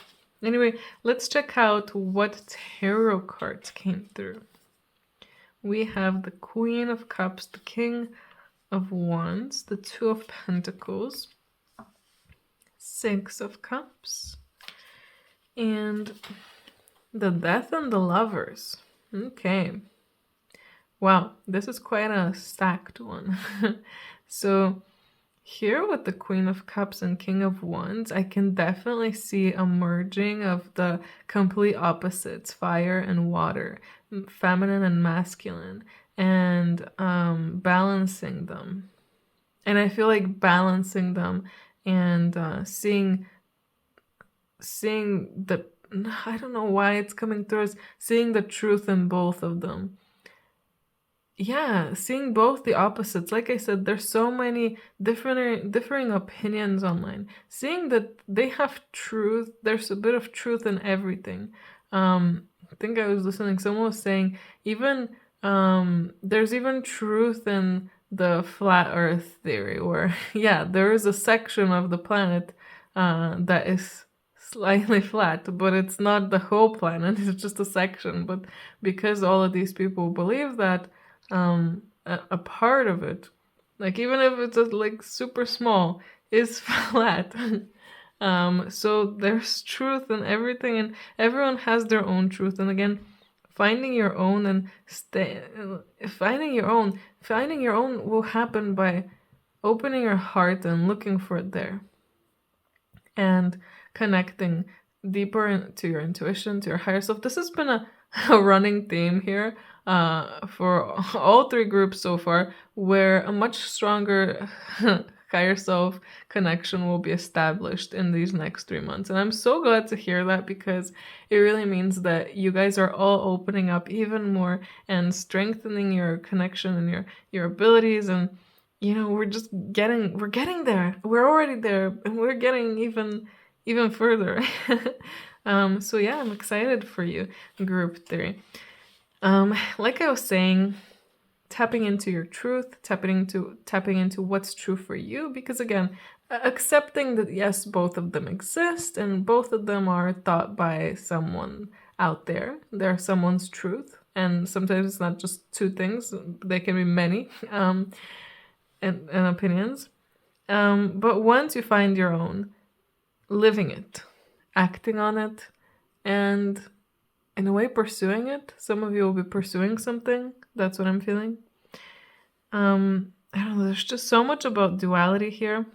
S1: Anyway, let's check out what tarot cards came through. We have the Queen of Cups, the King of Wands, the Two of Pentacles, Six of Cups, and the Death and the Lovers. Okay. Wow, this is quite a stacked one. So here with the Queen of Cups and King of Wands, I can definitely see a merging of the complete opposites, fire and water, feminine and masculine, and balancing them. And I feel like balancing them and seeing the, I don't know why it's coming through, as seeing the truth in both of them. Yeah, seeing both the opposites. Like I said, there's so many differing opinions online. Seeing that they have truth, there's a bit of truth in everything. I think I was listening, someone was saying even there's even truth in the flat earth theory, where yeah, there is a section of the planet that is slightly flat, but it's not the whole planet, it's just a section. But because all of these people believe that, a part of it, like even if it's like super small, is flat. So there's truth in everything, and everyone has their own truth. And again, finding your own and finding your own will happen by opening your heart and looking for it there, and connecting deeper to your intuition, to your higher self. This has been a running theme here for all three groups so far, where a much stronger higher self connection will be established in these next 3 months. And I'm so glad to hear that, because it really means that you guys are all opening up even more and strengthening your connection and your abilities. And we're getting there. We're already there, and we're getting even further. So yeah, I'm excited for you, group 3. Like I was saying, tapping into your truth, tapping into what's true for you, because again, accepting that yes, both of them exist and both of them are thought by someone out there. They're someone's truth, and sometimes it's not just two things, they can be many and opinions. But once you find your own, living it, acting on it, and in a way pursuing it. Some of you will be pursuing something. That's what I'm feeling. I don't know, there's just so much about duality here.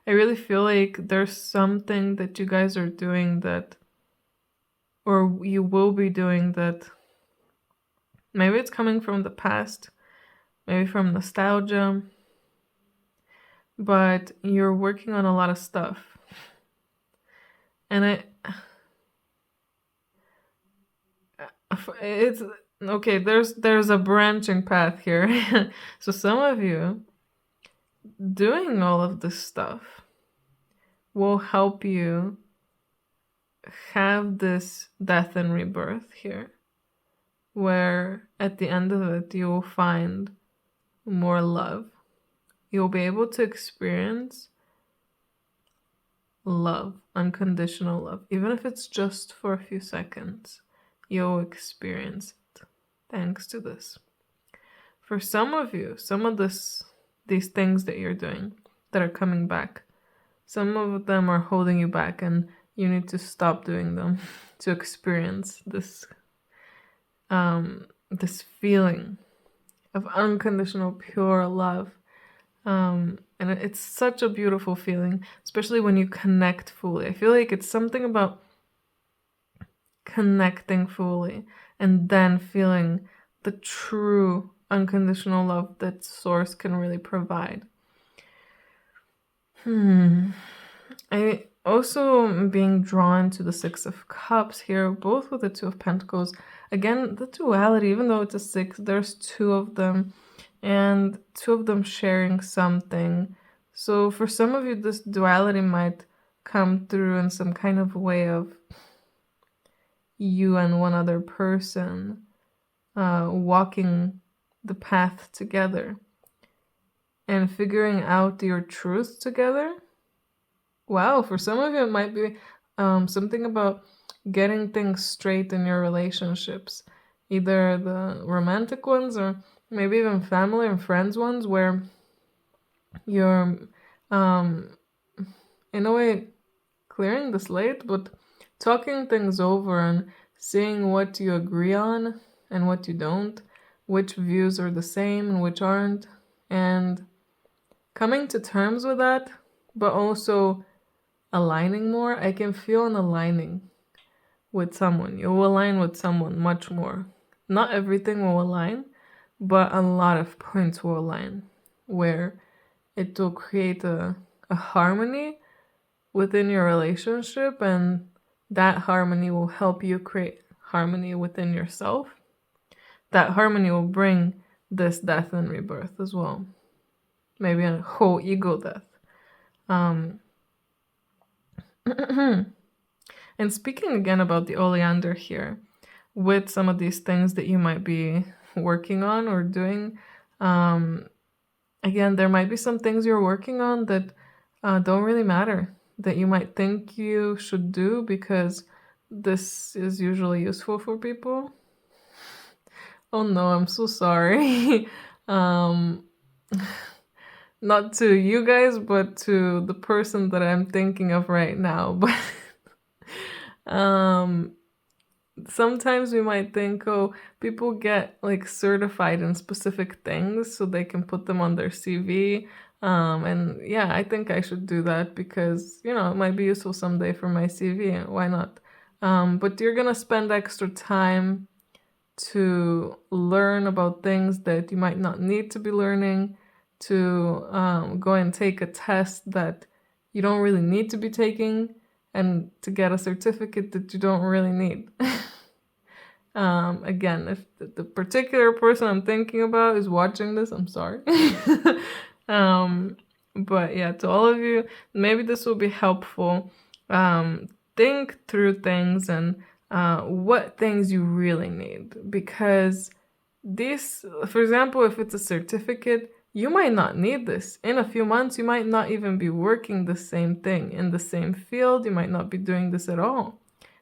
S1: I really feel like there's something that you guys are doing that, or you will be doing, that maybe it's coming from the past, maybe from nostalgia, but you're working on a lot of stuff. And it's okay, there's a branching path here. So some of you doing all of this stuff will help you have this death and rebirth here, where at the end of it you will find more love. You'll be able to experience love, unconditional love, even if it's just for a few seconds. You'll experience it thanks to this. For some of you, these things that you're doing that are coming back, some of them are holding you back, and you need to stop doing them to experience this this feeling of unconditional pure love. And it's such a beautiful feeling, especially when you connect fully. I feel like it's something about connecting fully and then feeling the true unconditional love that source can really provide. I also am being drawn to the Six of Cups here, both with the Two of Pentacles. Again, the duality, even though it's a six, there's two of them, and two of them sharing something. So for some of you, this duality might come through in some kind of way of you and one other person walking the path together and figuring out your truth together. Wow, for some of you, it might be something about getting things straight in your relationships, either the romantic ones or maybe even family and friends ones, where you're, in a way, clearing the slate, but talking things over and seeing what you agree on and what you don't, which views are the same and which aren't, and coming to terms with that, but also aligning more. I can feel an aligning with someone. You'll align with someone much more. Not everything will align, but a lot of points will align, where it will create a harmony within your relationship, and that harmony will help you create harmony within yourself. That harmony will bring this death and rebirth as well. Maybe a whole ego death. And speaking again about the oleander here, with some of these things that you might be working on or doing, again, there might be some things you're working on that don't really matter, that you might think you should do because this is usually useful for people. Oh no, I'm so sorry. Not to you guys, but to the person that I'm thinking of right now. But sometimes we might think, oh, people get like certified in specific things so they can put them on their CV. And yeah, I think I should do that because, it might be useful someday for my CV. Why not? But you're gonna spend extra time to learn about things that you might not need to be learning, to go and take a test that you don't really need to be taking, and to get a certificate that you don't really need. Again, if the particular person I'm thinking about is watching this, I'm sorry. But yeah, to all of you, maybe this will be helpful. Think through things and what things you really need, because this, for example, if it's a certificate, you might not need this. In a few months, you might not even be working the same thing in the same field. You might not be doing this at all.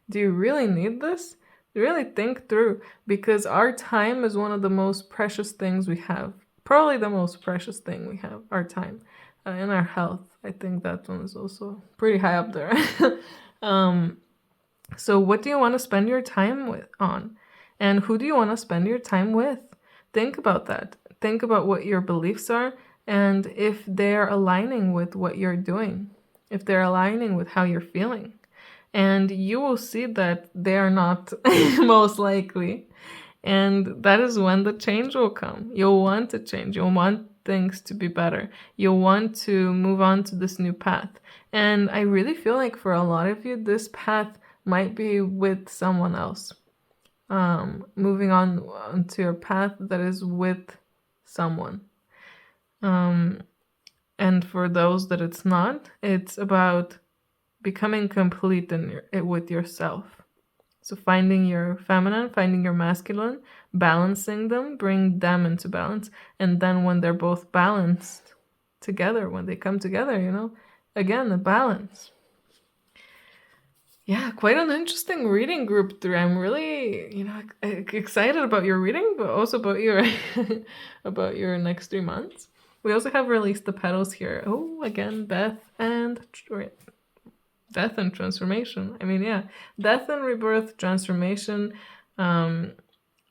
S1: Do you really need this? Really think through, because our time is one of the most precious things we have. Probably the most precious thing we have, our time, and our health. I think that one is also pretty high up there. So what do you want to spend your time on? And who do you want to spend your time with? Think about that. Think about what your beliefs are and if they're aligning with what you're doing, if they're aligning with how you're feeling. And you will see that they are not, most likely. And that is when the change will come. You'll want to change. You'll want things to be better. You'll want to move on to this new path. And I really feel like for a lot of you, this path might be with someone else. Moving on to your path that is with someone. And for those that it's not, it's about becoming complete with yourself. So finding your feminine, finding your masculine, balancing them, bring them into balance. And then when they're both balanced together, when they come together, again, the balance. Yeah, quite an interesting reading group 3. I'm really, excited about your reading, but also about your about your next 3 months. We also have released the petals here. Oh, again, death and transformation. I mean, yeah, death and rebirth, transformation.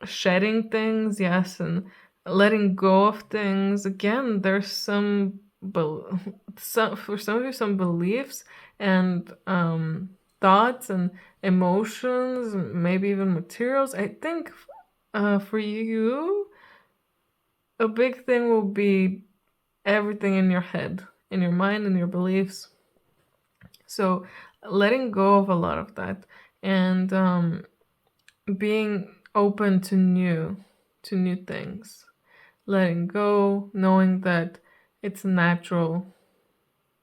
S1: shedding things, yes, and letting go of things. Again, there's some, for some of you, some beliefs and thoughts and emotions, maybe even materials. I think for you, a big thing will be everything in your head, in your mind, and your beliefs. So letting go of a lot of that, and being open to new things. Letting go, knowing that it's natural,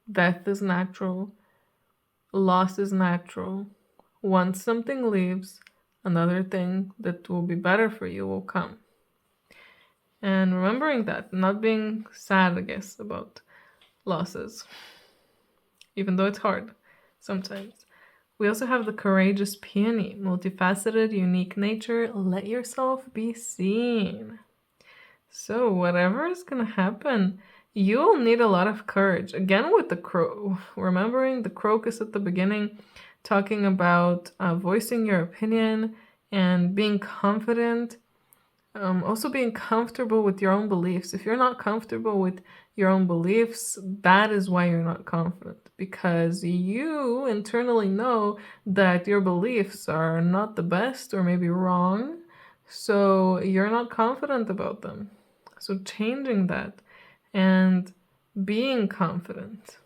S1: death is natural, loss is natural. Once something leaves, another thing that will be better for you will come. And remembering that, not being sad, I guess, about losses, even though it's hard sometimes. We also have the courageous peony, multifaceted, unique nature. Let yourself be seen. So whatever is gonna happen, you'll need a lot of courage. Again, with the crow, remembering the crocus at the beginning, talking about voicing your opinion and being confident. Also being comfortable with your own beliefs. If you're not comfortable with your own beliefs, that is why you're not confident, because you internally know that your beliefs are not the best or maybe wrong, so you're not confident about them. So changing that and being confident,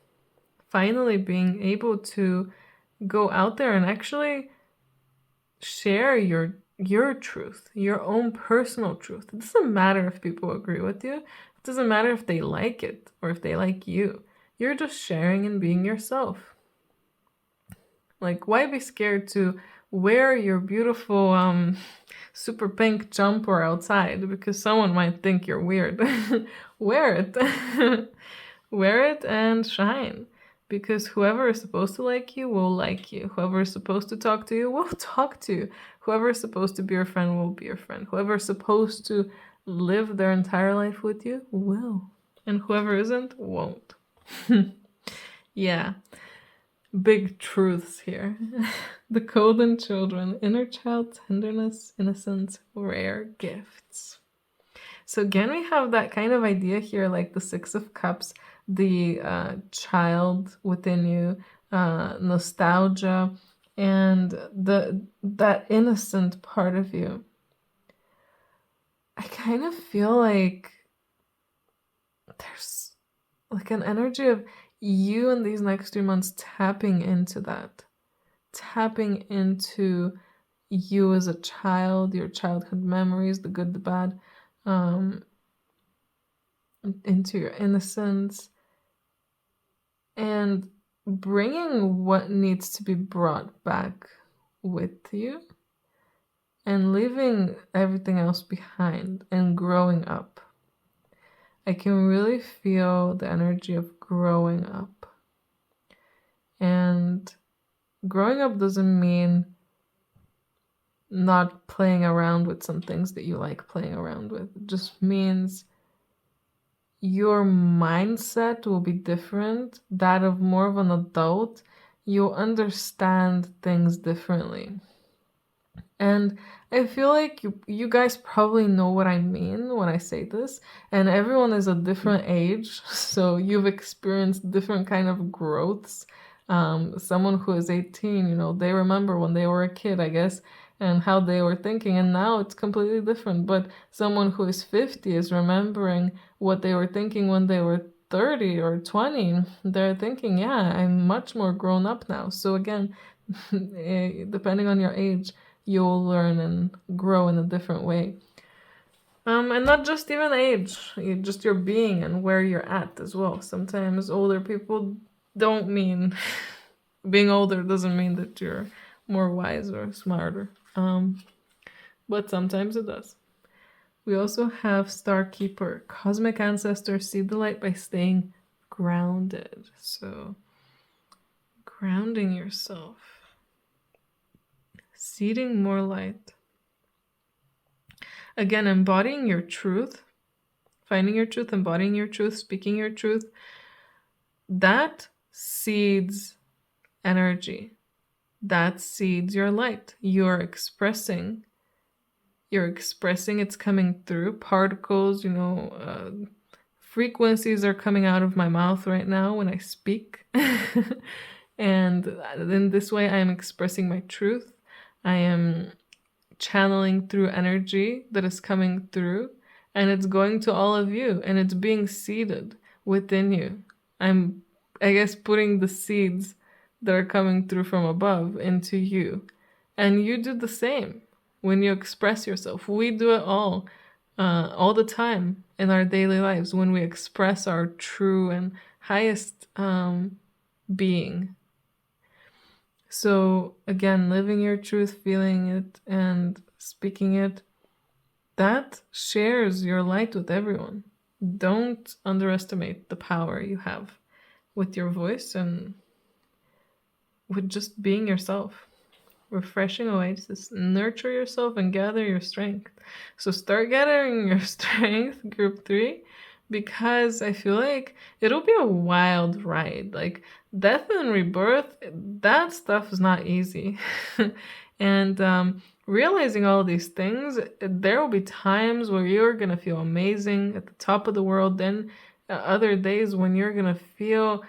S1: finally being able to go out there and actually share your truth, your own personal truth. It doesn't matter if people agree with you. It doesn't matter if they like it or if they like you. You're just sharing and being yourself. Like, why be scared to wear your beautiful super pink jumper outside because someone might think you're weird? Wear it. Wear it and shine. Because whoever is supposed to like you will like you. Whoever is supposed to talk to you will talk to you. Whoever is supposed to be your friend will be your friend. Whoever is supposed to live their entire life with you will. And whoever isn't, won't. Yeah. Big truths here. The code in children, inner child tenderness, innocence, rare gifts. So again, we have that kind of idea here, like the Six of Cups, the child within you, nostalgia, and that innocent part of you. I kind of feel like there's like an energy of you in these next 3 months tapping into that, tapping into you as a child, your childhood memories, the good, the bad, into your innocence, and bringing what needs to be brought back with you and leaving everything else behind and growing up. I can really feel the energy of growing up. And growing up doesn't mean not playing around with some things that you like playing around with. It just means your mindset will be different, that of more of an adult. You'll understand things differently. And I feel like you guys probably know what I mean when I say this, and everyone is a different age, so you've experienced different kind of growths. Someone who is 18, they remember when they were a kid, I guess, and how they were thinking, and now it's completely different. But someone who is 50 is remembering what they were thinking when they were 30 or 20. They're thinking, yeah, I'm much more grown up now. So again, depending on your age, you'll learn and grow in a different way. And not just even age, just your being and where you're at as well. Sometimes older people don't mean being older doesn't mean that you're more wise or smarter. But sometimes it does. We also have Star Keeper, cosmic ancestor, see the light by staying grounded. So grounding yourself, seeding more light. Again, embodying your truth, finding your truth, embodying your truth, speaking your truth. That seeds energy. That seeds your light. You're expressing you're expressing, it's coming through. Particles, frequencies are coming out of my mouth right now when I speak. And in this way, I am expressing my truth. I am channeling through energy that is coming through, and it's going to all of you, and it's being seeded within you. I'm, I guess, putting the seeds that are coming through from above into you. And you do the same when you express yourself. We do it all the time in our daily lives when we express our true and highest being. So again, living your truth, feeling it, and speaking it, that shares your light with everyone. Don't underestimate the power you have with your voice and with just being yourself. Refreshing oasis, nurture yourself and gather your strength. So start gathering your strength, group 3, because I feel like it'll be a wild ride. Like death and rebirth, that stuff is not easy. And realizing all these things, there will be times where you're gonna feel amazing at the top of the world, then other days when you're gonna feel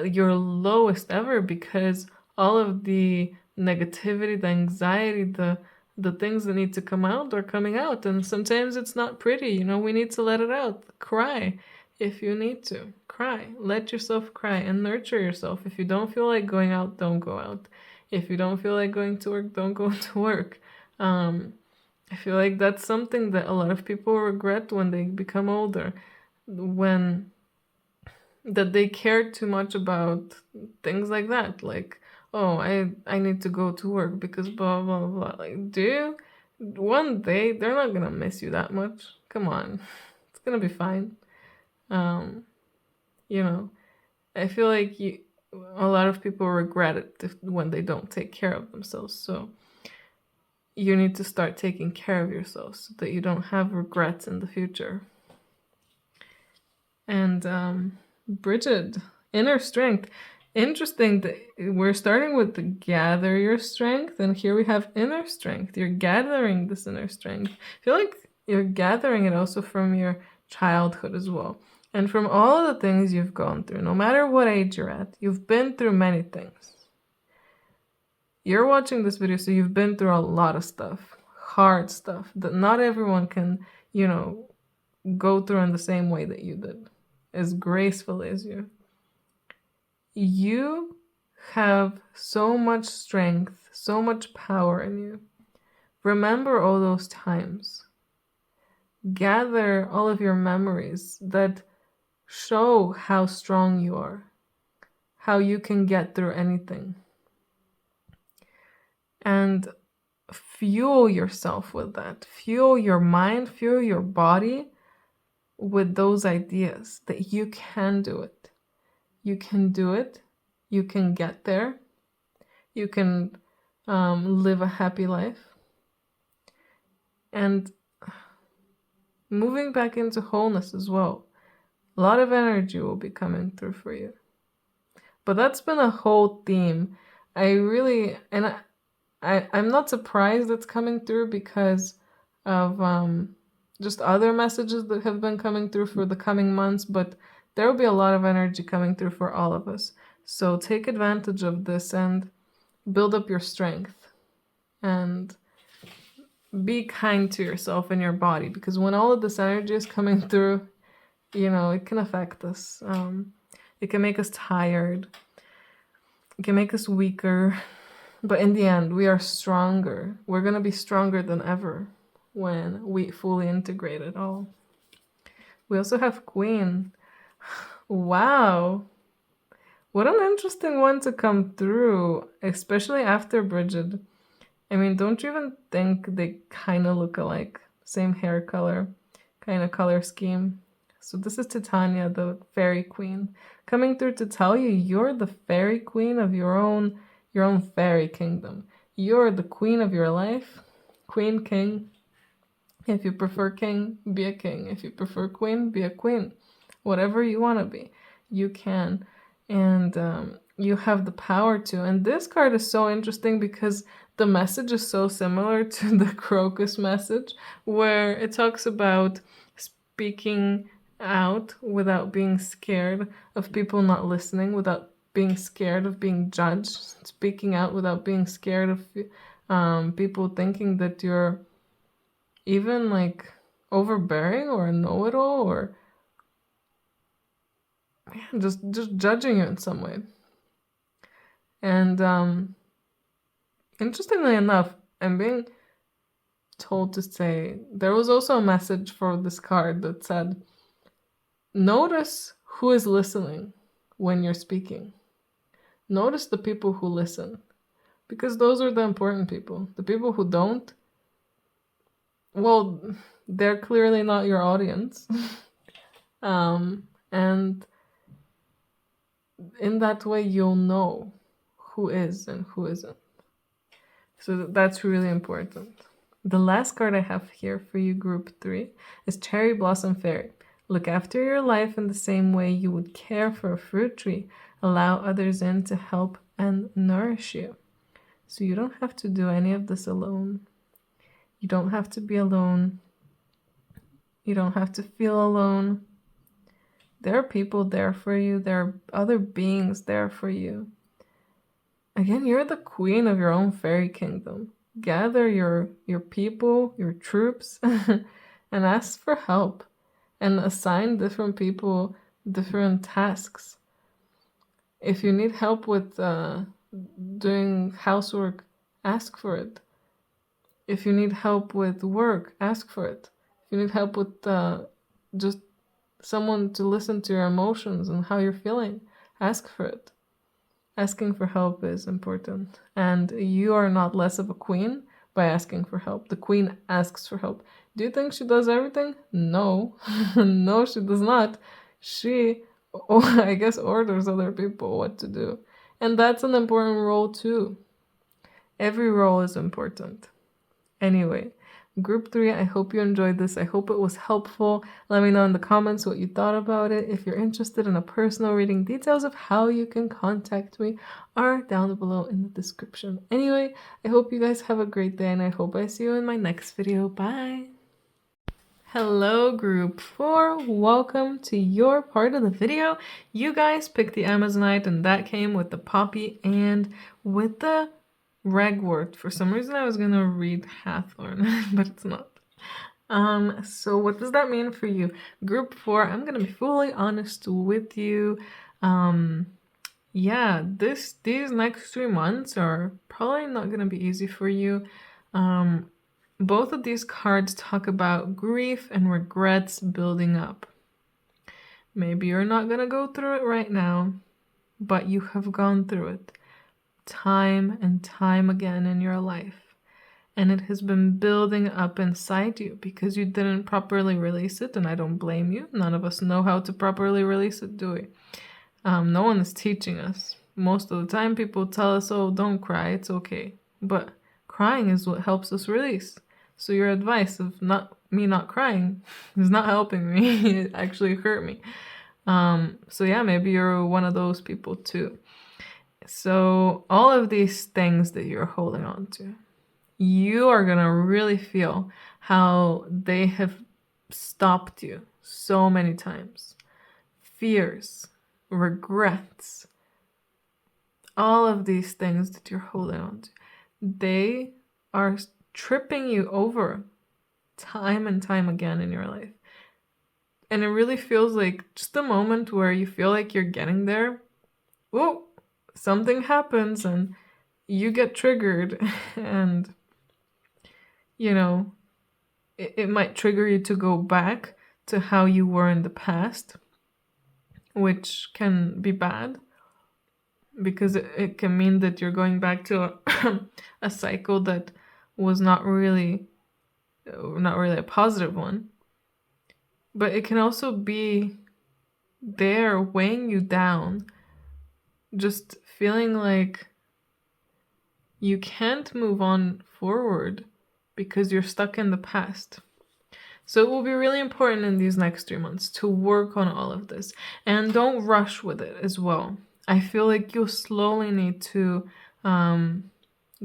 S1: your lowest ever, because all of the negativity, the anxiety, the things that need to come out are coming out, and sometimes it's not pretty. We need to let it out. Cry if you need to. Cry. Let yourself cry and nurture yourself. If you don't feel like going out, don't go out. If you don't feel like going to work, don't go to work. I feel like that's something that a lot of people regret when they become older, that they care too much about things like that, like, oh, I need to go to work because blah blah blah. Like, do one day they're not gonna miss you that much. Come on, it's gonna be fine. I feel like a lot of people regret it when they don't take care of themselves. So you need to start taking care of yourself so that you don't have regrets in the future. And Bridget, inner strength. Interesting that we're starting with the gather your strength, and here we have inner strength. You're gathering this inner strength. I feel like you're gathering it also from your childhood as well, and from all of the things you've gone through. No matter what age you're at, you've been through many things. You're watching this video, so you've been through a lot of stuff, hard stuff that not everyone can, go through in the same way that you did, as gracefully as you. You have so much strength, so much power in you. Remember all those times. Gather all of your memories that show how strong you are, how you can get through anything. And fuel yourself with that. Fuel your mind, fuel your body with those ideas that you can do it. You can do it. You can get there. You can live a happy life. And moving back into wholeness as well. A lot of energy will be coming through for you. But that's been a whole theme. I'm not surprised it's coming through because of just other messages that have been coming through for the coming months, but there will be a lot of energy coming through for all of us. So take advantage of this and build up your strength and be kind to yourself and your body, because when all of this energy is coming through, it can affect us. It can make us tired. It can make us weaker. But in the end, we are stronger. We're going to be stronger than ever when we fully integrate it all. We also have Queen. Wow. What an interesting one to come through, especially after Bridget. I mean, don't you even think they kind of look alike? Same hair color, kind of color scheme. So this is Titania, the fairy queen, coming through to tell you you're the fairy queen of your own fairy kingdom. You're the queen of your life. Queen, king. If you prefer king, be a king. If you prefer queen, be a queen. Whatever you want to be, you can. And you have the power to. And this card is so interesting because the message is so similar to the Crocus message, where it talks about speaking out without being scared of people not listening, without being scared of being judged, speaking out without being scared of people thinking that you're even like overbearing or a know-it-all, or just judging you in some way. And interestingly enough, I'm being told to say there was also a message for this card that said, notice who is listening when you're speaking. Notice the people who listen, because those are the important people. The people who don't, well, they're clearly not your audience. And in that way, you'll know who is and who isn't. So that's really important. The last card I have here for you, group 3, is Cherry Blossom Fairy. Look after your life in the same way you would care for a fruit tree. Allow others in to help and nourish you. So you don't have to do any of this alone. You don't have to be alone. You don't have to feel alone. There are people there for you. There are other beings there for you. Again, you're the queen of your own fairy kingdom. Gather your people, your troops, and ask for help. And assign different people different tasks. If you need help with doing housework, ask for it. If you need help with work, ask for it. If you need help with just someone to listen to your emotions and how you're feeling, ask for it. Asking for help is important. And you are not less of a queen by asking for help. The queen asks for help. Do you think she does everything? No. No, she does not. She, I guess, orders other people what to do. And that's an important role too. Every role is important. Anyway, group 3, I hope you enjoyed this. I hope it was helpful. Let me know in the comments what you thought about it. If you're interested in a personal reading, details of how you can contact me are down below in the description. Anyway, I hope you guys have a great day, and I hope I see you in my next video. Bye! Hello group 4, welcome to your part of the video. You guys picked the Amazonite, and that came with the Poppy and with the Ragwort. For some reason I was gonna read Hathorn, but it's not. So what does that mean for you? Group 4, I'm gonna be fully honest with you. Yeah, these next 3 months are probably not gonna be easy for you. Both of these cards talk about grief and regrets building up. Maybe you're not gonna go through it right now, but you have gone through it time and time again in your life. And it has been building up inside you because you didn't properly release it, and I don't blame you. None of us know how to properly release it, do we? No one is teaching us. Most of the time people tell us, oh, don't cry, it's okay. But crying is what helps us release. So your advice of not crying is not helping me. It actually hurt me. So yeah, maybe you're one of those people too. So all of these things that you're holding on to, you are gonna really feel how they have stopped you so many times. Fears, regrets, all of these things that you're holding on to, they are tripping you over time and time again in your life. And it really feels like just a moment where you feel like you're getting there. Oh, something happens and you get triggered, and you know, it might trigger you to go back to how you were in the past, which can be bad because it can mean that you're going back to a cycle that was not really a positive one. But it can also be there weighing you down, just feeling like you can't move on forward because you're stuck in the past. So it will be really important in these next 3 months to work on all of this, and don't rush with it as well. I feel like you'll slowly need to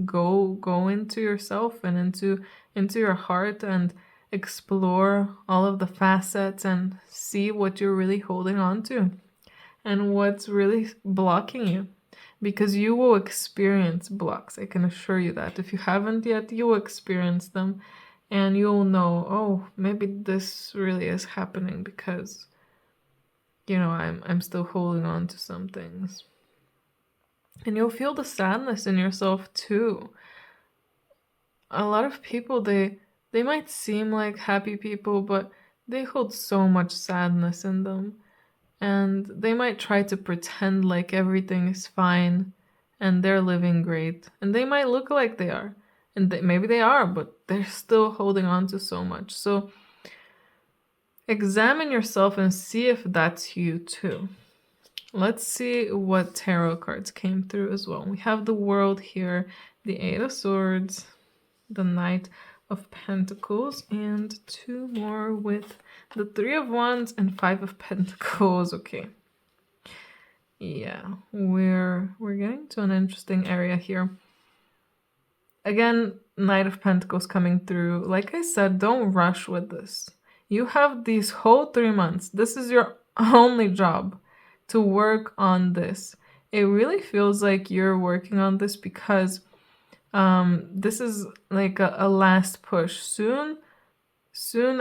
S1: go into yourself and into your heart and explore all of the facets and see what you're really holding on to and what's really blocking you, because you will experience blocks. I can assure you that. If you haven't yet, you will experience them, and you'll know, oh, maybe this really is happening because, I'm still holding on to some things. And you'll feel the sadness in yourself too. A lot of people, they might seem like happy people, but they hold so much sadness in them. And they might try to pretend like everything is fine and they're living great. And they might look like they are. And maybe they are, but they're still holding on to so much. So examine yourself and see if that's you too. Let's see what tarot cards came through as well. We have the World here, the Eight of Swords, the Knight of Pentacles, and two more with the Three of Wands and Five of Pentacles. Okay. Yeah, we're getting to an interesting area here. Again, Knight of Pentacles coming through. Like I said, don't rush with this. You have these whole 3 months. This is your only job, to work on this. It really feels like you're working on this because this is like a last push. Soon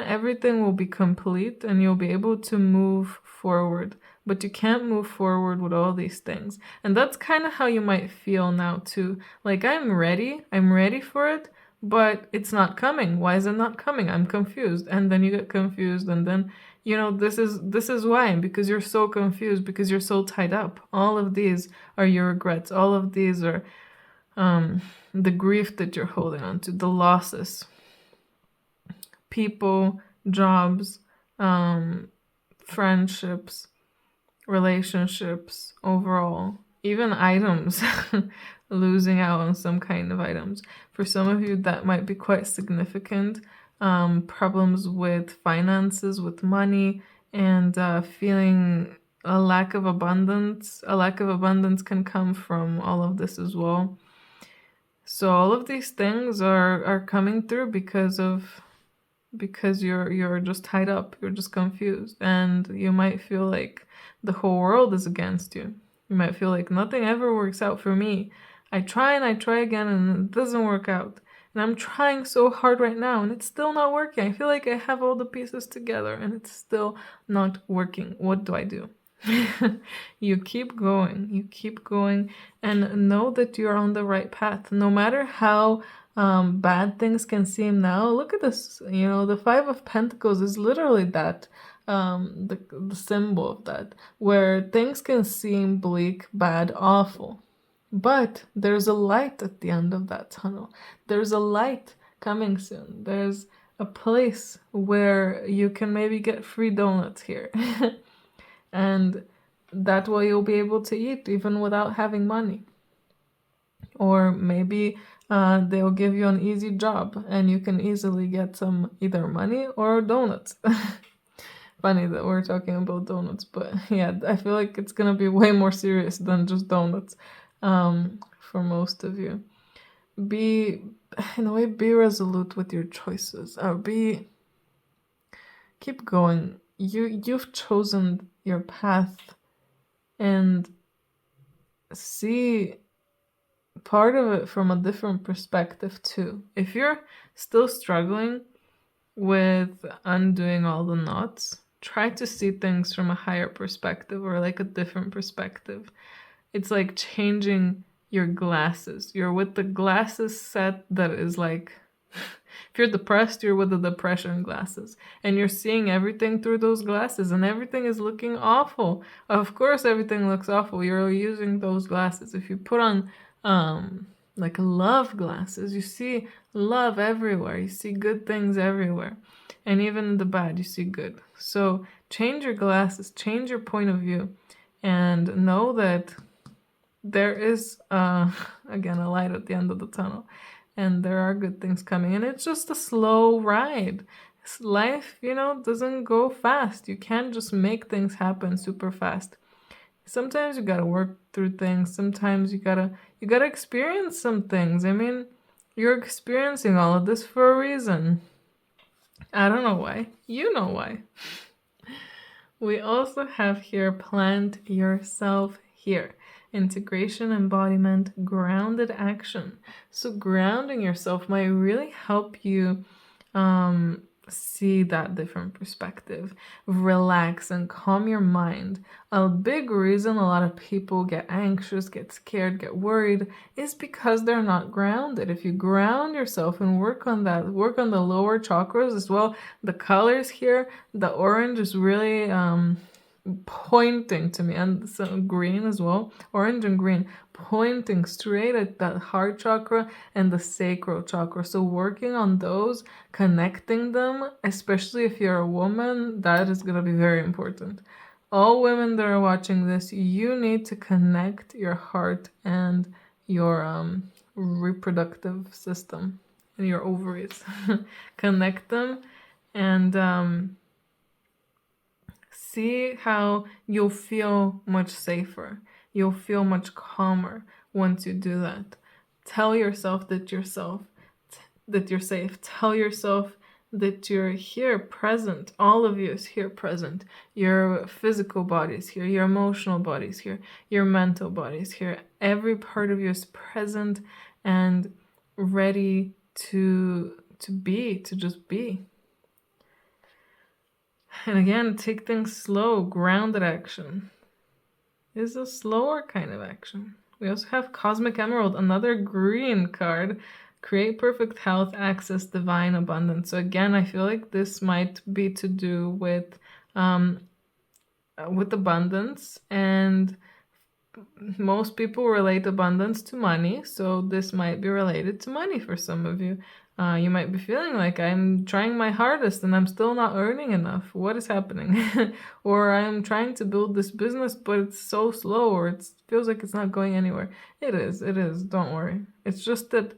S1: everything will be complete and you'll be able to move forward. But you can't move forward with all these things. And that's kind of how you might feel now too. Like, I'm ready for it, but it's not coming. Why is it not coming? I'm confused. And then you get confused, and then this is why, because you're so confused, because you're so tied up. All of these are your regrets. All of these are the grief that you're holding on to, the losses, people, jobs, friendships, relationships, overall, even items, losing out on some kind of items. For some of you, that might be quite significant. Problems with finances, with money, and feeling a lack of abundance. A lack of abundance can come from all of this as well. So all of these things are coming through because you're just tied up, you're just confused, and you might feel like the whole world is against you. You might feel like nothing ever works out for me. I try and I try again and it doesn't work out. And I'm trying so hard right now and it's still not working. I feel like I have all the pieces together and it's still not working. What do I do? You keep going and know that you're on the right path. No matter how bad things can seem now. Look at this, the Five of Pentacles is literally that, the symbol of that, where things can seem bleak, bad, awful. But there's a light at the end of that tunnel. There's a light coming soon. There's a place where you can maybe get free donuts here. And that way you'll be able to eat even without having money. Or maybe they'll give you an easy job and you can easily get some either money or donuts. Funny that we're talking about donuts, but yeah, I feel like it's gonna be way more serious than just donuts for most of you. In a way, be resolute with your choices. Keep going. You've chosen your path, and see part of it from a different perspective too. If you're still struggling with undoing all the knots, try to see things from a higher perspective or like a different perspective. It's like changing your glasses. You're with the glasses set that is like, if you're depressed, you're with the depression glasses. And you're seeing everything through those glasses and everything is looking awful. Of course, everything looks awful. You're using those glasses. If you put on like love glasses, you see love everywhere. You see good things everywhere. And even in the bad, you see good. So change your glasses, change your point of view, and know that there is, again, a light at the end of the tunnel. And there are good things coming. And it's just a slow ride. Life, doesn't go fast. You can't just make things happen super fast. Sometimes you gotta work through things. Sometimes you gotta experience some things. I mean, you're experiencing all of this for a reason. I don't know why. You know why. We also have here plant yourself here. Integration, embodiment, grounded action. So grounding yourself might really help you see that different perspective, relax and calm your mind. A big reason a lot of people get anxious, get scared, get worried is because they're not grounded. If you ground yourself and work on that, work on the lower chakras as well, the colors here, the orange is really pointing to me, and some green as well, orange and green, pointing straight at that heart chakra and the sacral chakra. So working on those, connecting them, especially if you're a woman, that is going to be very important. All women that are watching this, you need to connect your heart and your reproductive system and your ovaries. Connect them and see how you'll feel much safer. You'll feel much calmer once you do that. Tell yourself that you're safe. Tell yourself that you're here present. All of you is here present. Your physical body is here. Your emotional body is here. Your mental body is here. Every part of you is present and ready to just be. And again, take things slow. Grounded action is a slower kind of action. We also have Cosmic Emerald, another green card. Create perfect health, access divine abundance. So again, I feel like this might be to do with abundance, and most people relate abundance to money. So this might be related to money for some of you. You might be feeling like I'm trying my hardest and I'm still not earning enough. What is happening? Or I'm trying to build this business, but it's so slow, or it feels like it's not going anywhere. It is. Don't worry. It's just that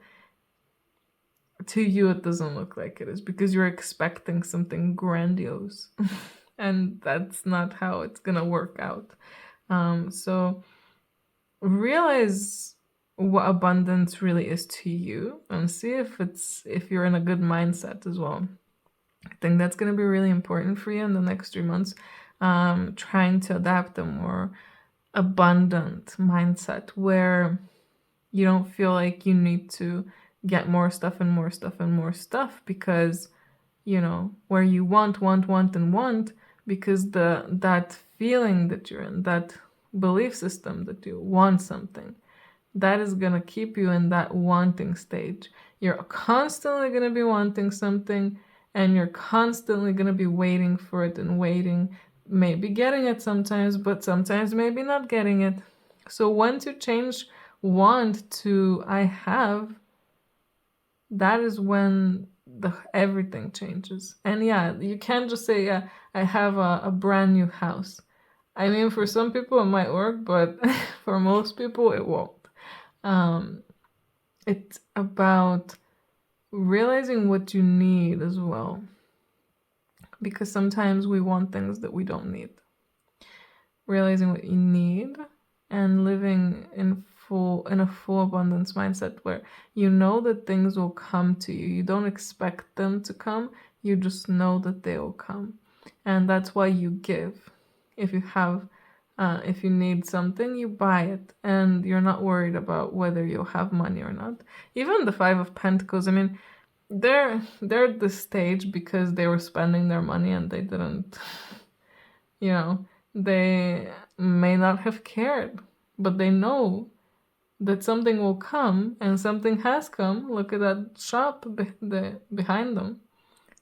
S1: to you it doesn't look like it is because you're expecting something grandiose. And that's not how it's gonna work out. So realize what abundance really is to you and see if you're in a good mindset as well. I think that's going to be really important for you in the next 3 months, trying to adapt a more abundant mindset where you don't feel like you need to get more stuff and more stuff and more stuff because, where you want, because that feeling that you're in, that belief system that you want something, that is going to keep you in that wanting stage. You're constantly going to be wanting something, and you're constantly going to be waiting for it and waiting, maybe getting it sometimes, but sometimes maybe not getting it. So once you change want to I have, that is when everything changes. And yeah, you can't just say, yeah, I have a brand new house. I mean, for some people it might work, but for most people it won't. It's about realizing what you need as well, because sometimes we want things that we don't need. Realizing what you need and living in a full abundance mindset where you know that things will come to you. You don't expect them to come, you just know that they will come. And that's why you give. If you need something, you buy it, and you're not worried about whether you'll have money or not. Even the Five of Pentacles, I mean, they're at this stage because they were spending their money and they didn't, they may not have cared, but they know that something will come, and something has come. Look at that shop behind them.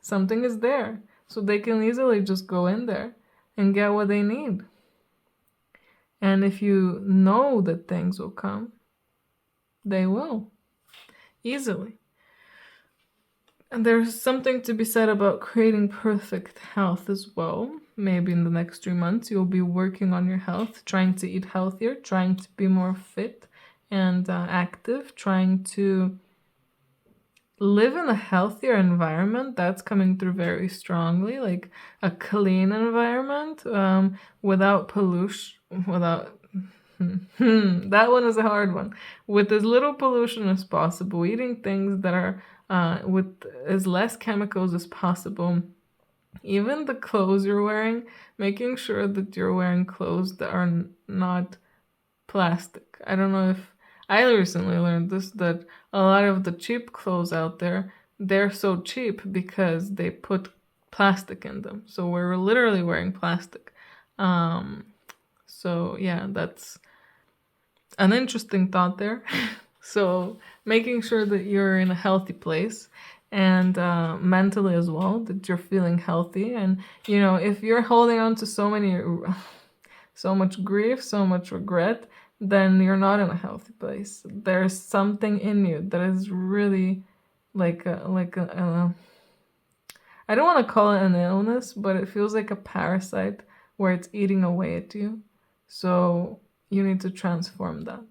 S1: Something is there, so they can easily just go in there and get what they need. And if you know that things will come, they will. Easily. And there's something to be said about creating perfect health as well. Maybe in the next 3 months, you'll be working on your health, trying to eat healthier, trying to be more fit and active, trying to live in a healthier environment. That's coming through very strongly, like a clean environment, without pollution, without that one is a hard one. With as little pollution as possible, eating things that are with as less chemicals as possible. Even the clothes you're wearing, making sure that you're wearing clothes that are not plastic. I don't know if I recently learned this, that a lot of the cheap clothes out there, they're so cheap because they put plastic in them. So we're literally wearing plastic. So yeah, that's an interesting thought there. So making sure that you're in a healthy place, and mentally as well, that you're feeling healthy. And if you're holding on to so much grief, so much regret, then you're not in a healthy place. There's something in you that is really I don't want to call it an illness, but it feels like a parasite where it's eating away at you. So you need to transform that.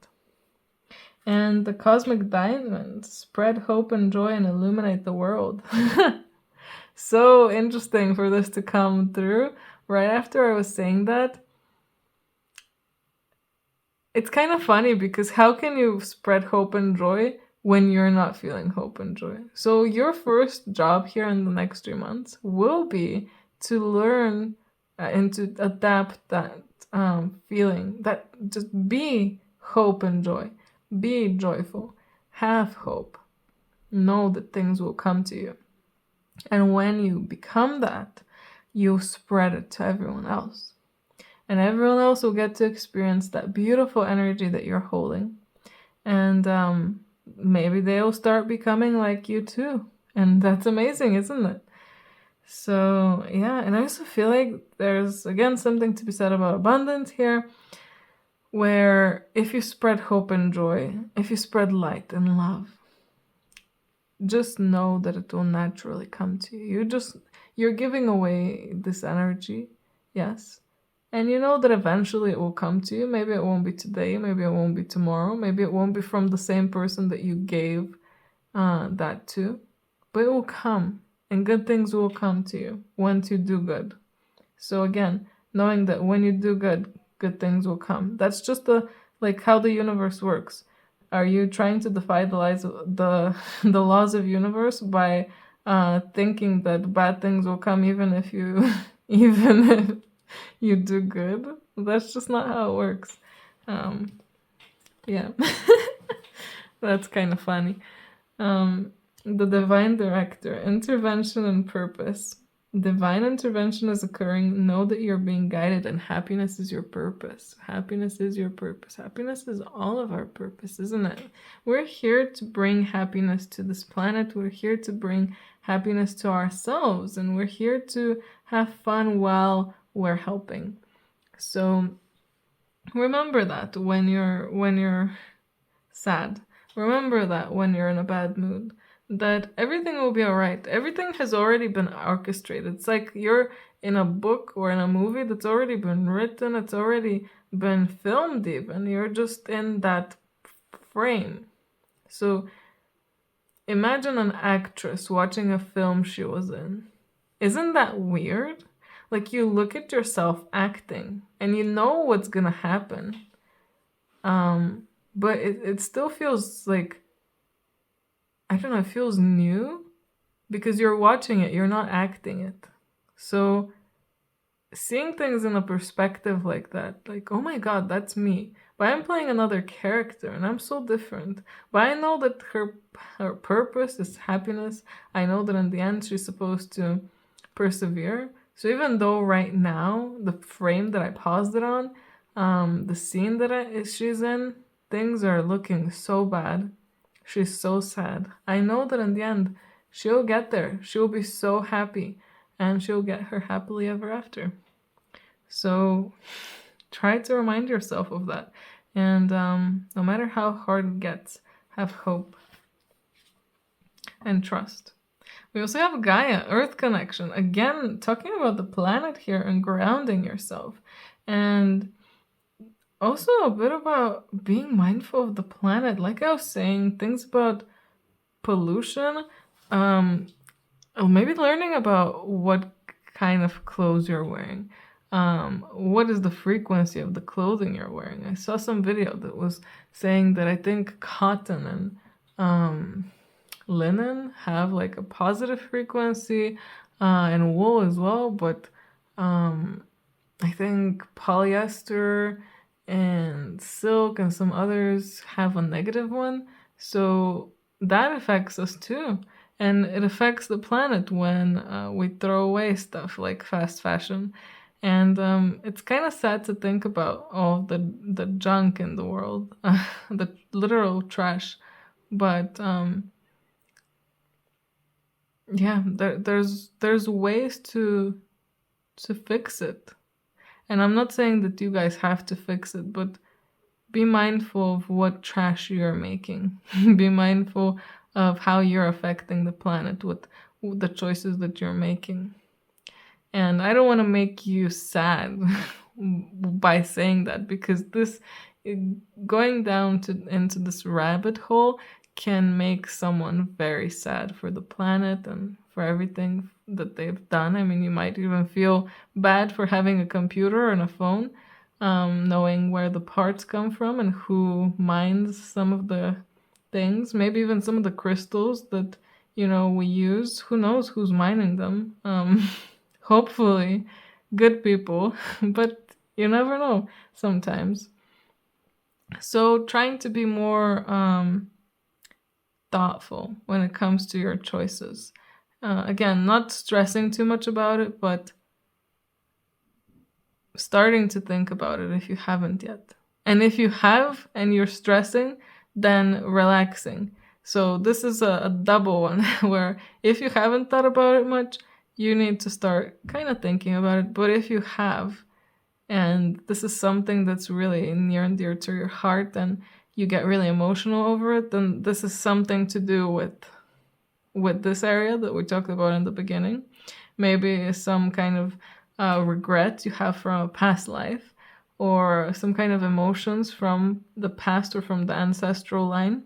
S1: And the cosmic diamond, spread hope and joy and illuminate the world. So interesting for this to come through right after I was saying that. It's kind of funny because how can you spread hope and joy when you're not feeling hope and joy? So your first job here in the next 3 months will be to learn and to adapt that feeling, that just be hope and joy. Be joyful. Have hope. Know that things will come to you. And when you become that, you spread it to everyone else. And everyone else will get to experience that beautiful energy that you're holding. And maybe they'll start becoming like you too. And that's amazing, isn't it? So, yeah. And I also feel like there's, again, something to be said about abundance here, where if you spread hope and joy, if you spread light and love, just know that it will naturally come to you. You're giving away this energy, yes. And you know that eventually it will come to you. Maybe it won't be today, maybe it won't be tomorrow, maybe it won't be from the same person that you gave that to, but it will come, and good things will come to you once you do good. So again, knowing that when you do good, good things will come. That's just how the universe works. Are you trying to defy the laws of universe by thinking that bad things will come even if you even if you do good? That's just not how it works. Yeah. That's kind of funny. The divine director, intervention and purpose. Divine intervention is occurring. Know that you're being guided, and happiness is your purpose. Happiness is your purpose. Happiness is all of our purpose, isn't it? We're here to bring happiness to this planet. We're here to bring happiness to ourselves, and we're here to have fun while we're helping. So remember that when you're sad. Remember that when you're in a bad mood, that everything will be all right. Everything has already been orchestrated. It's like you're in a book or in a movie that's already been written. It's already been filmed even. You're just in that frame. So imagine an actress watching a film she was in. Isn't that weird? Like, you look at yourself acting and you know what's gonna happen. But it still feels like, I don't know, it feels new because you're watching it, you're not acting it. So seeing things in a perspective like that, like, oh my God, that's me. But I'm playing another character and I'm so different. But I know that her purpose is happiness. I know that in the end she's supposed to persevere. So even though right now, the frame that I paused it on, the scene that she's in, things are looking so bad. She's so sad. I know that in the end, she'll get there. She'll be so happy, and she'll get her happily ever after. So try to remind yourself of that. And no matter how hard it gets, have hope and trust. We also have Gaia, Earth connection. Again, talking about the planet here and grounding yourself. And also a bit about being mindful of the planet. Like I was saying, things about pollution, um, or maybe learning about what kind of clothes you're wearing. What is the frequency of the clothing you're wearing? I saw some video that was saying that I think cotton and linen have like a positive frequency, and wool as well, but I think polyester and silk and some others have a negative one. So that affects us too. And it affects the planet when we throw away stuff like fast fashion. And it's kind of sad to think about all the junk in the world, the literal trash. But yeah, there's ways to fix it. And I'm not saying that you guys have to fix it, but be mindful of what trash you're making. Be mindful of how you're affecting the planet with the choices that you're making. And I don't want to make you sad by saying that, because this going down into this rabbit hole can make someone very sad for the planet and for everything that they've done. I mean, you might even feel bad for having a computer and a phone, knowing where the parts come from and who mines some of the things, maybe even some of the crystals that we use. Who knows who's mining them? Hopefully, good people, but you never know sometimes. So, trying to be more thoughtful when it comes to your choices. Again, not stressing too much about it, but starting to think about it if you haven't yet. And if you have and you're stressing, then relaxing. So this is a double one where if you haven't thought about it much, you need to start kind of thinking about it. But if you have, and this is something that's really near and dear to your heart, and you get really emotional over it, then this is something to do with this area that we talked about in the beginning. Maybe some kind of regret you have from a past life, or some kind of emotions from the past or from the ancestral line.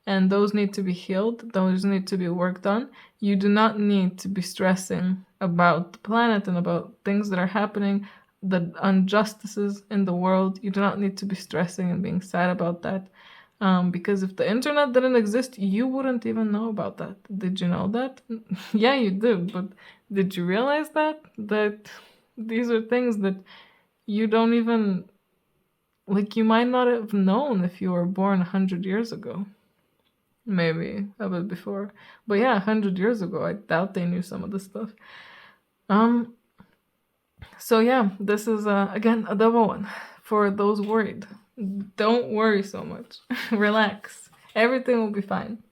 S1: And those need to be healed, those need to be worked on. You do not need to be stressing about the planet and about things that are happening, the injustices in the world. You do not need to be stressing and being sad about that. Because if the internet didn't exist, you wouldn't even know about that. Did you know that? Yeah, you did, but did you realize that these are things that you don't even, like, you might not have known if you were born 100 years ago. Maybe a bit before. But yeah, 100 years ago, I doubt they knew some of this stuff. So yeah, this is, again, a double one for those worried. Don't worry so much. Relax. Everything will be fine.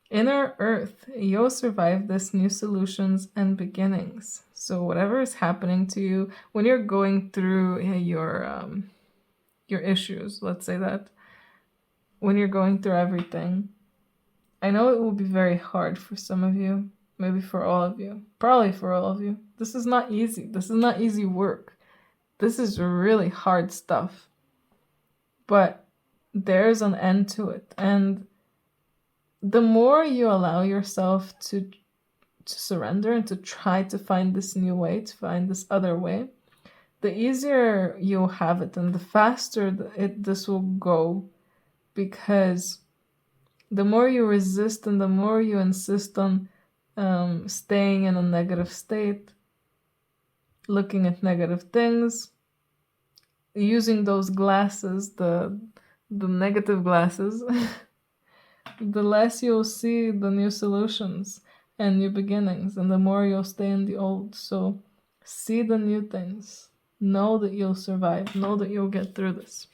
S1: Inner Earth, you'll survive this new solutions and beginnings. So whatever is happening to you when you're going through your issues, let's say that, when you're going through everything, I know it will be very hard for some of you, maybe for all of you, probably for all of you. This is not easy. This is not easy work. This is really hard stuff. But there's an end to it. And the more you allow yourself to surrender and to try to find this new way, to find this other way, the easier you'll have it and the faster this will go. Because the more you resist and the more you insist on staying in a negative state, looking at negative things, using those glasses, the negative glasses, the less you'll see the new solutions and new beginnings, and the more you'll stay in the old. So see the new things. Know that you'll survive. Know that you'll get through this.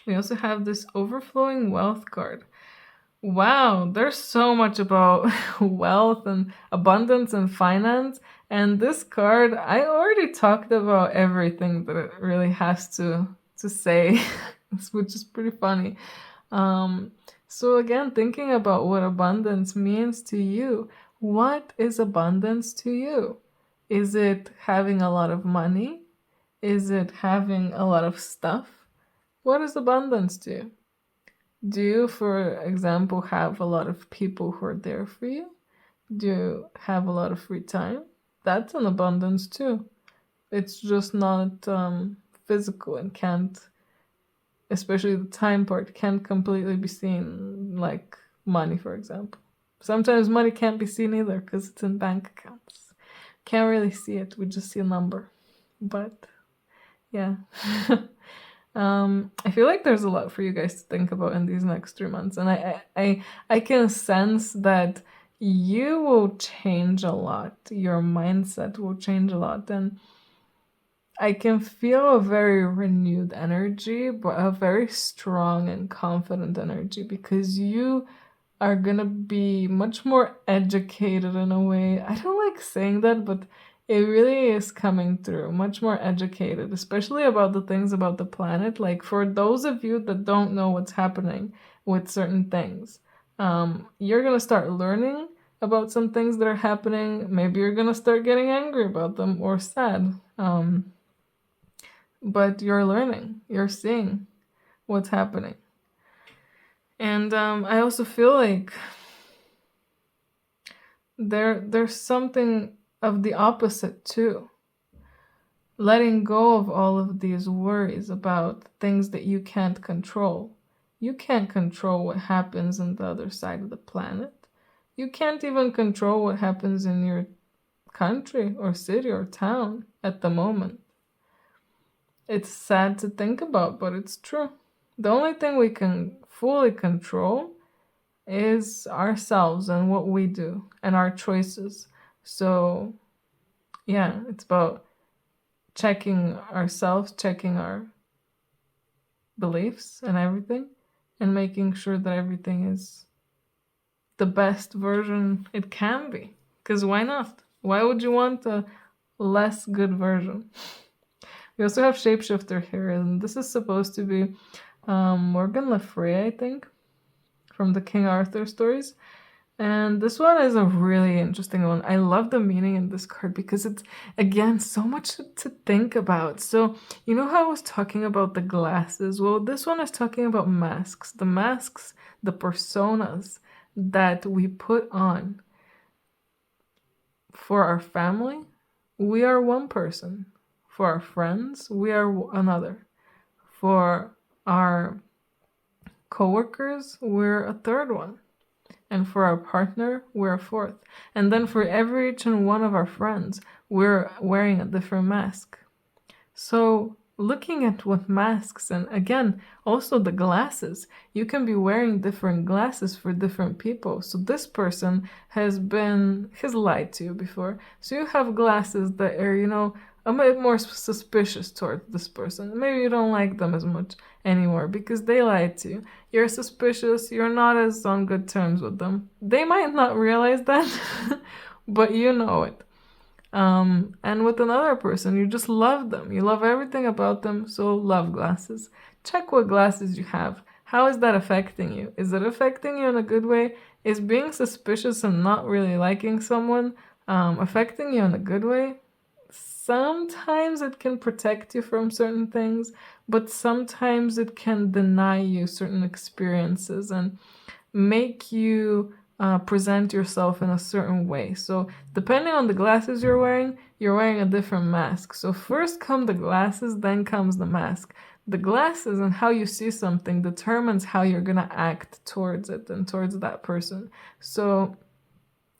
S1: We also have this overflowing wealth card. Wow, there's so much about wealth and abundance and finance. And this card, I already talked about everything that it really has to say, which is pretty funny. So again, thinking about what abundance means to you. What is abundance to you? Is it having a lot of money? Is it having a lot of stuff? What is abundance to you? Do you, for example, have a lot of people who are there for you? Do you have a lot of free time? That's an abundance too. It's just not physical and can't, especially the time part, can't completely be seen like money, for example. Sometimes money can't be seen either because it's in bank accounts. Can't really see it, we just see a number. But yeah. I feel like there's a lot for you guys to think about in these next 3 months, and I can sense that you will change a lot. Your mindset will change a lot, and I can feel a very renewed energy, but a very strong and confident energy because you are gonna be much more educated in a way. I don't like saying that, but it really is coming through. Much more educated, especially about the things about the planet. Like for those of you that don't know what's happening with certain things, you're gonna start learning about some things that are happening. Maybe you're gonna start getting angry about them or sad. But you're learning, you're seeing what's happening. And I also feel like there's something of the opposite too. Letting go of all of these worries about things that you can't control. You can't control what happens on the other side of the planet. You can't even control what happens in your country or city or town at the moment. It's sad to think about, but it's true. The only thing we can fully control is ourselves and what we do and our choices. So, yeah, it's about checking ourselves, checking our beliefs and everything, and making sure that everything is the best version it can be. Because why not? Why would you want a less good version? We also have Shapeshifter here, and this is supposed to be Morgan Le Fay, I think, from the King Arthur stories. And this one is a really interesting one. I love the meaning in this card because it's, again, so much to think about. So, you know how I was talking about the glasses? Well, this one is talking about masks. The masks, the personas that we put on. For our family, we are one person. For our friends, we are another. For our coworkers, we're a third one. And for our partner, we're a fourth. And then for each and one of our friends, we're wearing a different mask. So looking at what masks, and again, also the glasses, you can be wearing different glasses for different people. So this person has lied to you before. So you have glasses that are, a bit more suspicious towards this person. Maybe you don't like them as much anymore because they lied to you. You're suspicious, you're not as on good terms with them. They might not realize that, but you know it. And with another person, you just love them. You love everything about them, so love glasses. Check what glasses you have. How is that affecting you? Is it affecting you in a good way? Is being suspicious and not really liking someone affecting you in a good way? Sometimes it can protect you from certain things, but sometimes it can deny you certain experiences and make you present yourself in a certain way. So depending on the glasses you're wearing a different mask. So first come the glasses, then comes the mask. The glasses and how you see something determines how you're gonna act towards it and towards that person. So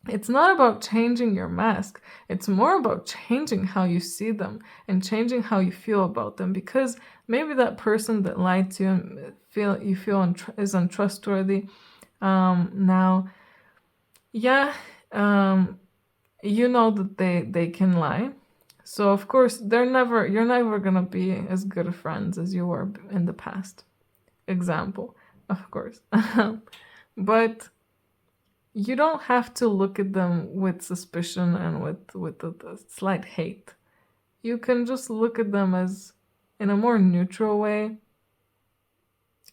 S1: it's not about changing your mask. It's more about changing how you see them and changing how you feel about them, because maybe that person that lied to you feel is untrustworthy. Now, yeah, you know that they can lie. So of course you're never gonna be as good friends as you were in the past. Example, of course. But you don't have to look at them with suspicion and with a slight hate. You can just look at them as in a more neutral way.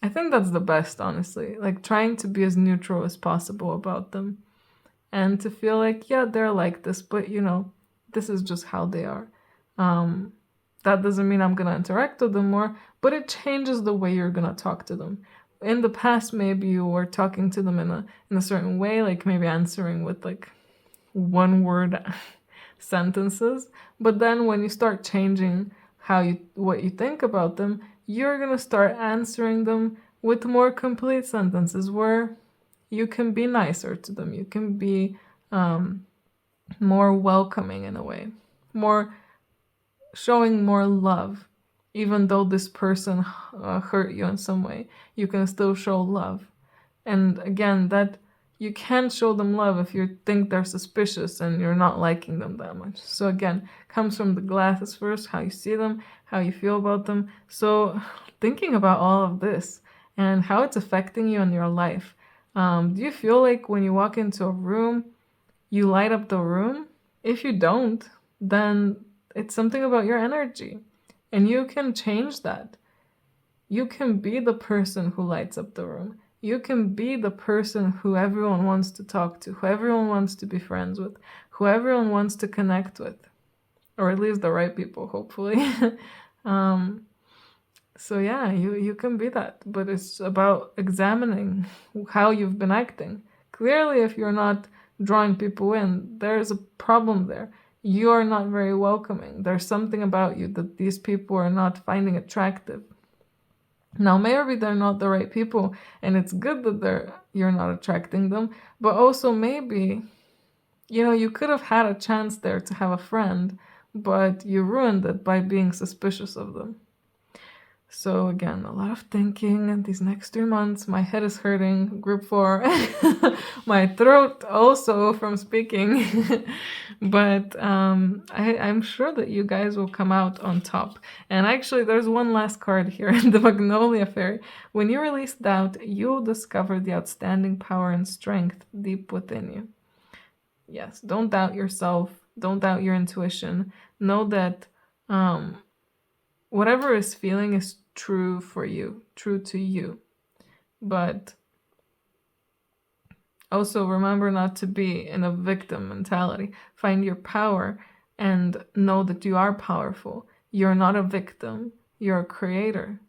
S1: I think that's the best, honestly. Like trying to be as neutral as possible about them. And to feel like, yeah, they're like this, but this is just how they are. That doesn't mean I'm gonna interact with them more, but it changes the way you're gonna talk to them. in the past, maybe you were talking to them in a certain way, like maybe answering with like one word sentences. But then when you start changing what you think about them, you're gonna start answering them with more complete sentences where you can be nicer to them. You can be more welcoming in a way, more showing more love. Even though this person hurt you in some way, you can still show love. And again, that you can't show them love if you think they're suspicious and you're not liking them that much. So again, comes from the glasses first, how you see them, how you feel about them. So thinking about all of this and how it's affecting you in your life, do you feel like when you walk into a room, you light up the room? If you don't, then it's something about your energy. And you can change that. You can be the person who lights up the room. You can be the person who everyone wants to talk to, who everyone wants to be friends with, who everyone wants to connect with. Or at least the right people, hopefully. So yeah, you can be that. But it's about examining how you've been acting. Clearly, if you're not drawing people in, there's a problem there. You are not very welcoming. There's something about you that these people are not finding attractive. Now, maybe they're not the right people, and it's good that you're not attracting them, but also maybe, you could have had a chance there to have a friend, but you ruined it by being suspicious of them. So again, a lot of thinking these next 3 months. My head is hurting, group 4. My throat also from speaking. But I'm sure that you guys will come out on top. And actually, there's one last card here, the Magnolia Fairy. When you release doubt, you'll discover the outstanding power and strength deep within you. Yes, don't doubt yourself. Don't doubt your intuition. Know that whatever is feeling is true for you, true to you. But also remember not to be in a victim mentality. Find your power and know that you are powerful. You're not a victim. You're a creator.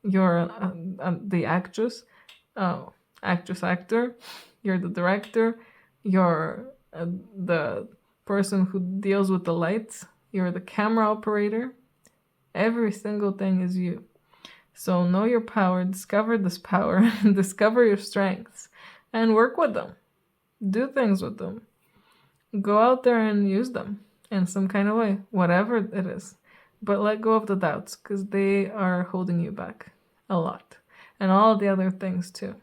S1: You're the actress, actor. You're the director. You're the person who deals with the lights. You're the camera operator. Every single thing is you. So know your power, discover this power, discover your strengths, and work with them. Do things with them. Go out there and use them in some kind of way, whatever it is. But let go of the doubts, because they are holding you back a lot. And all the other things too.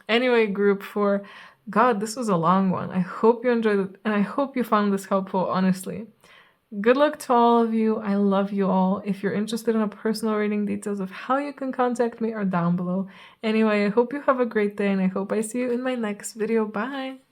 S1: Anyway, group 4, God, this was a long one. I hope you enjoyed it, and I hope you found this helpful, honestly. Good luck to all of you. I love you all. If you're interested in a personal reading, details of how you can contact me are down below. Anyway, I hope you have a great day, and I hope I see you in my next video. Bye!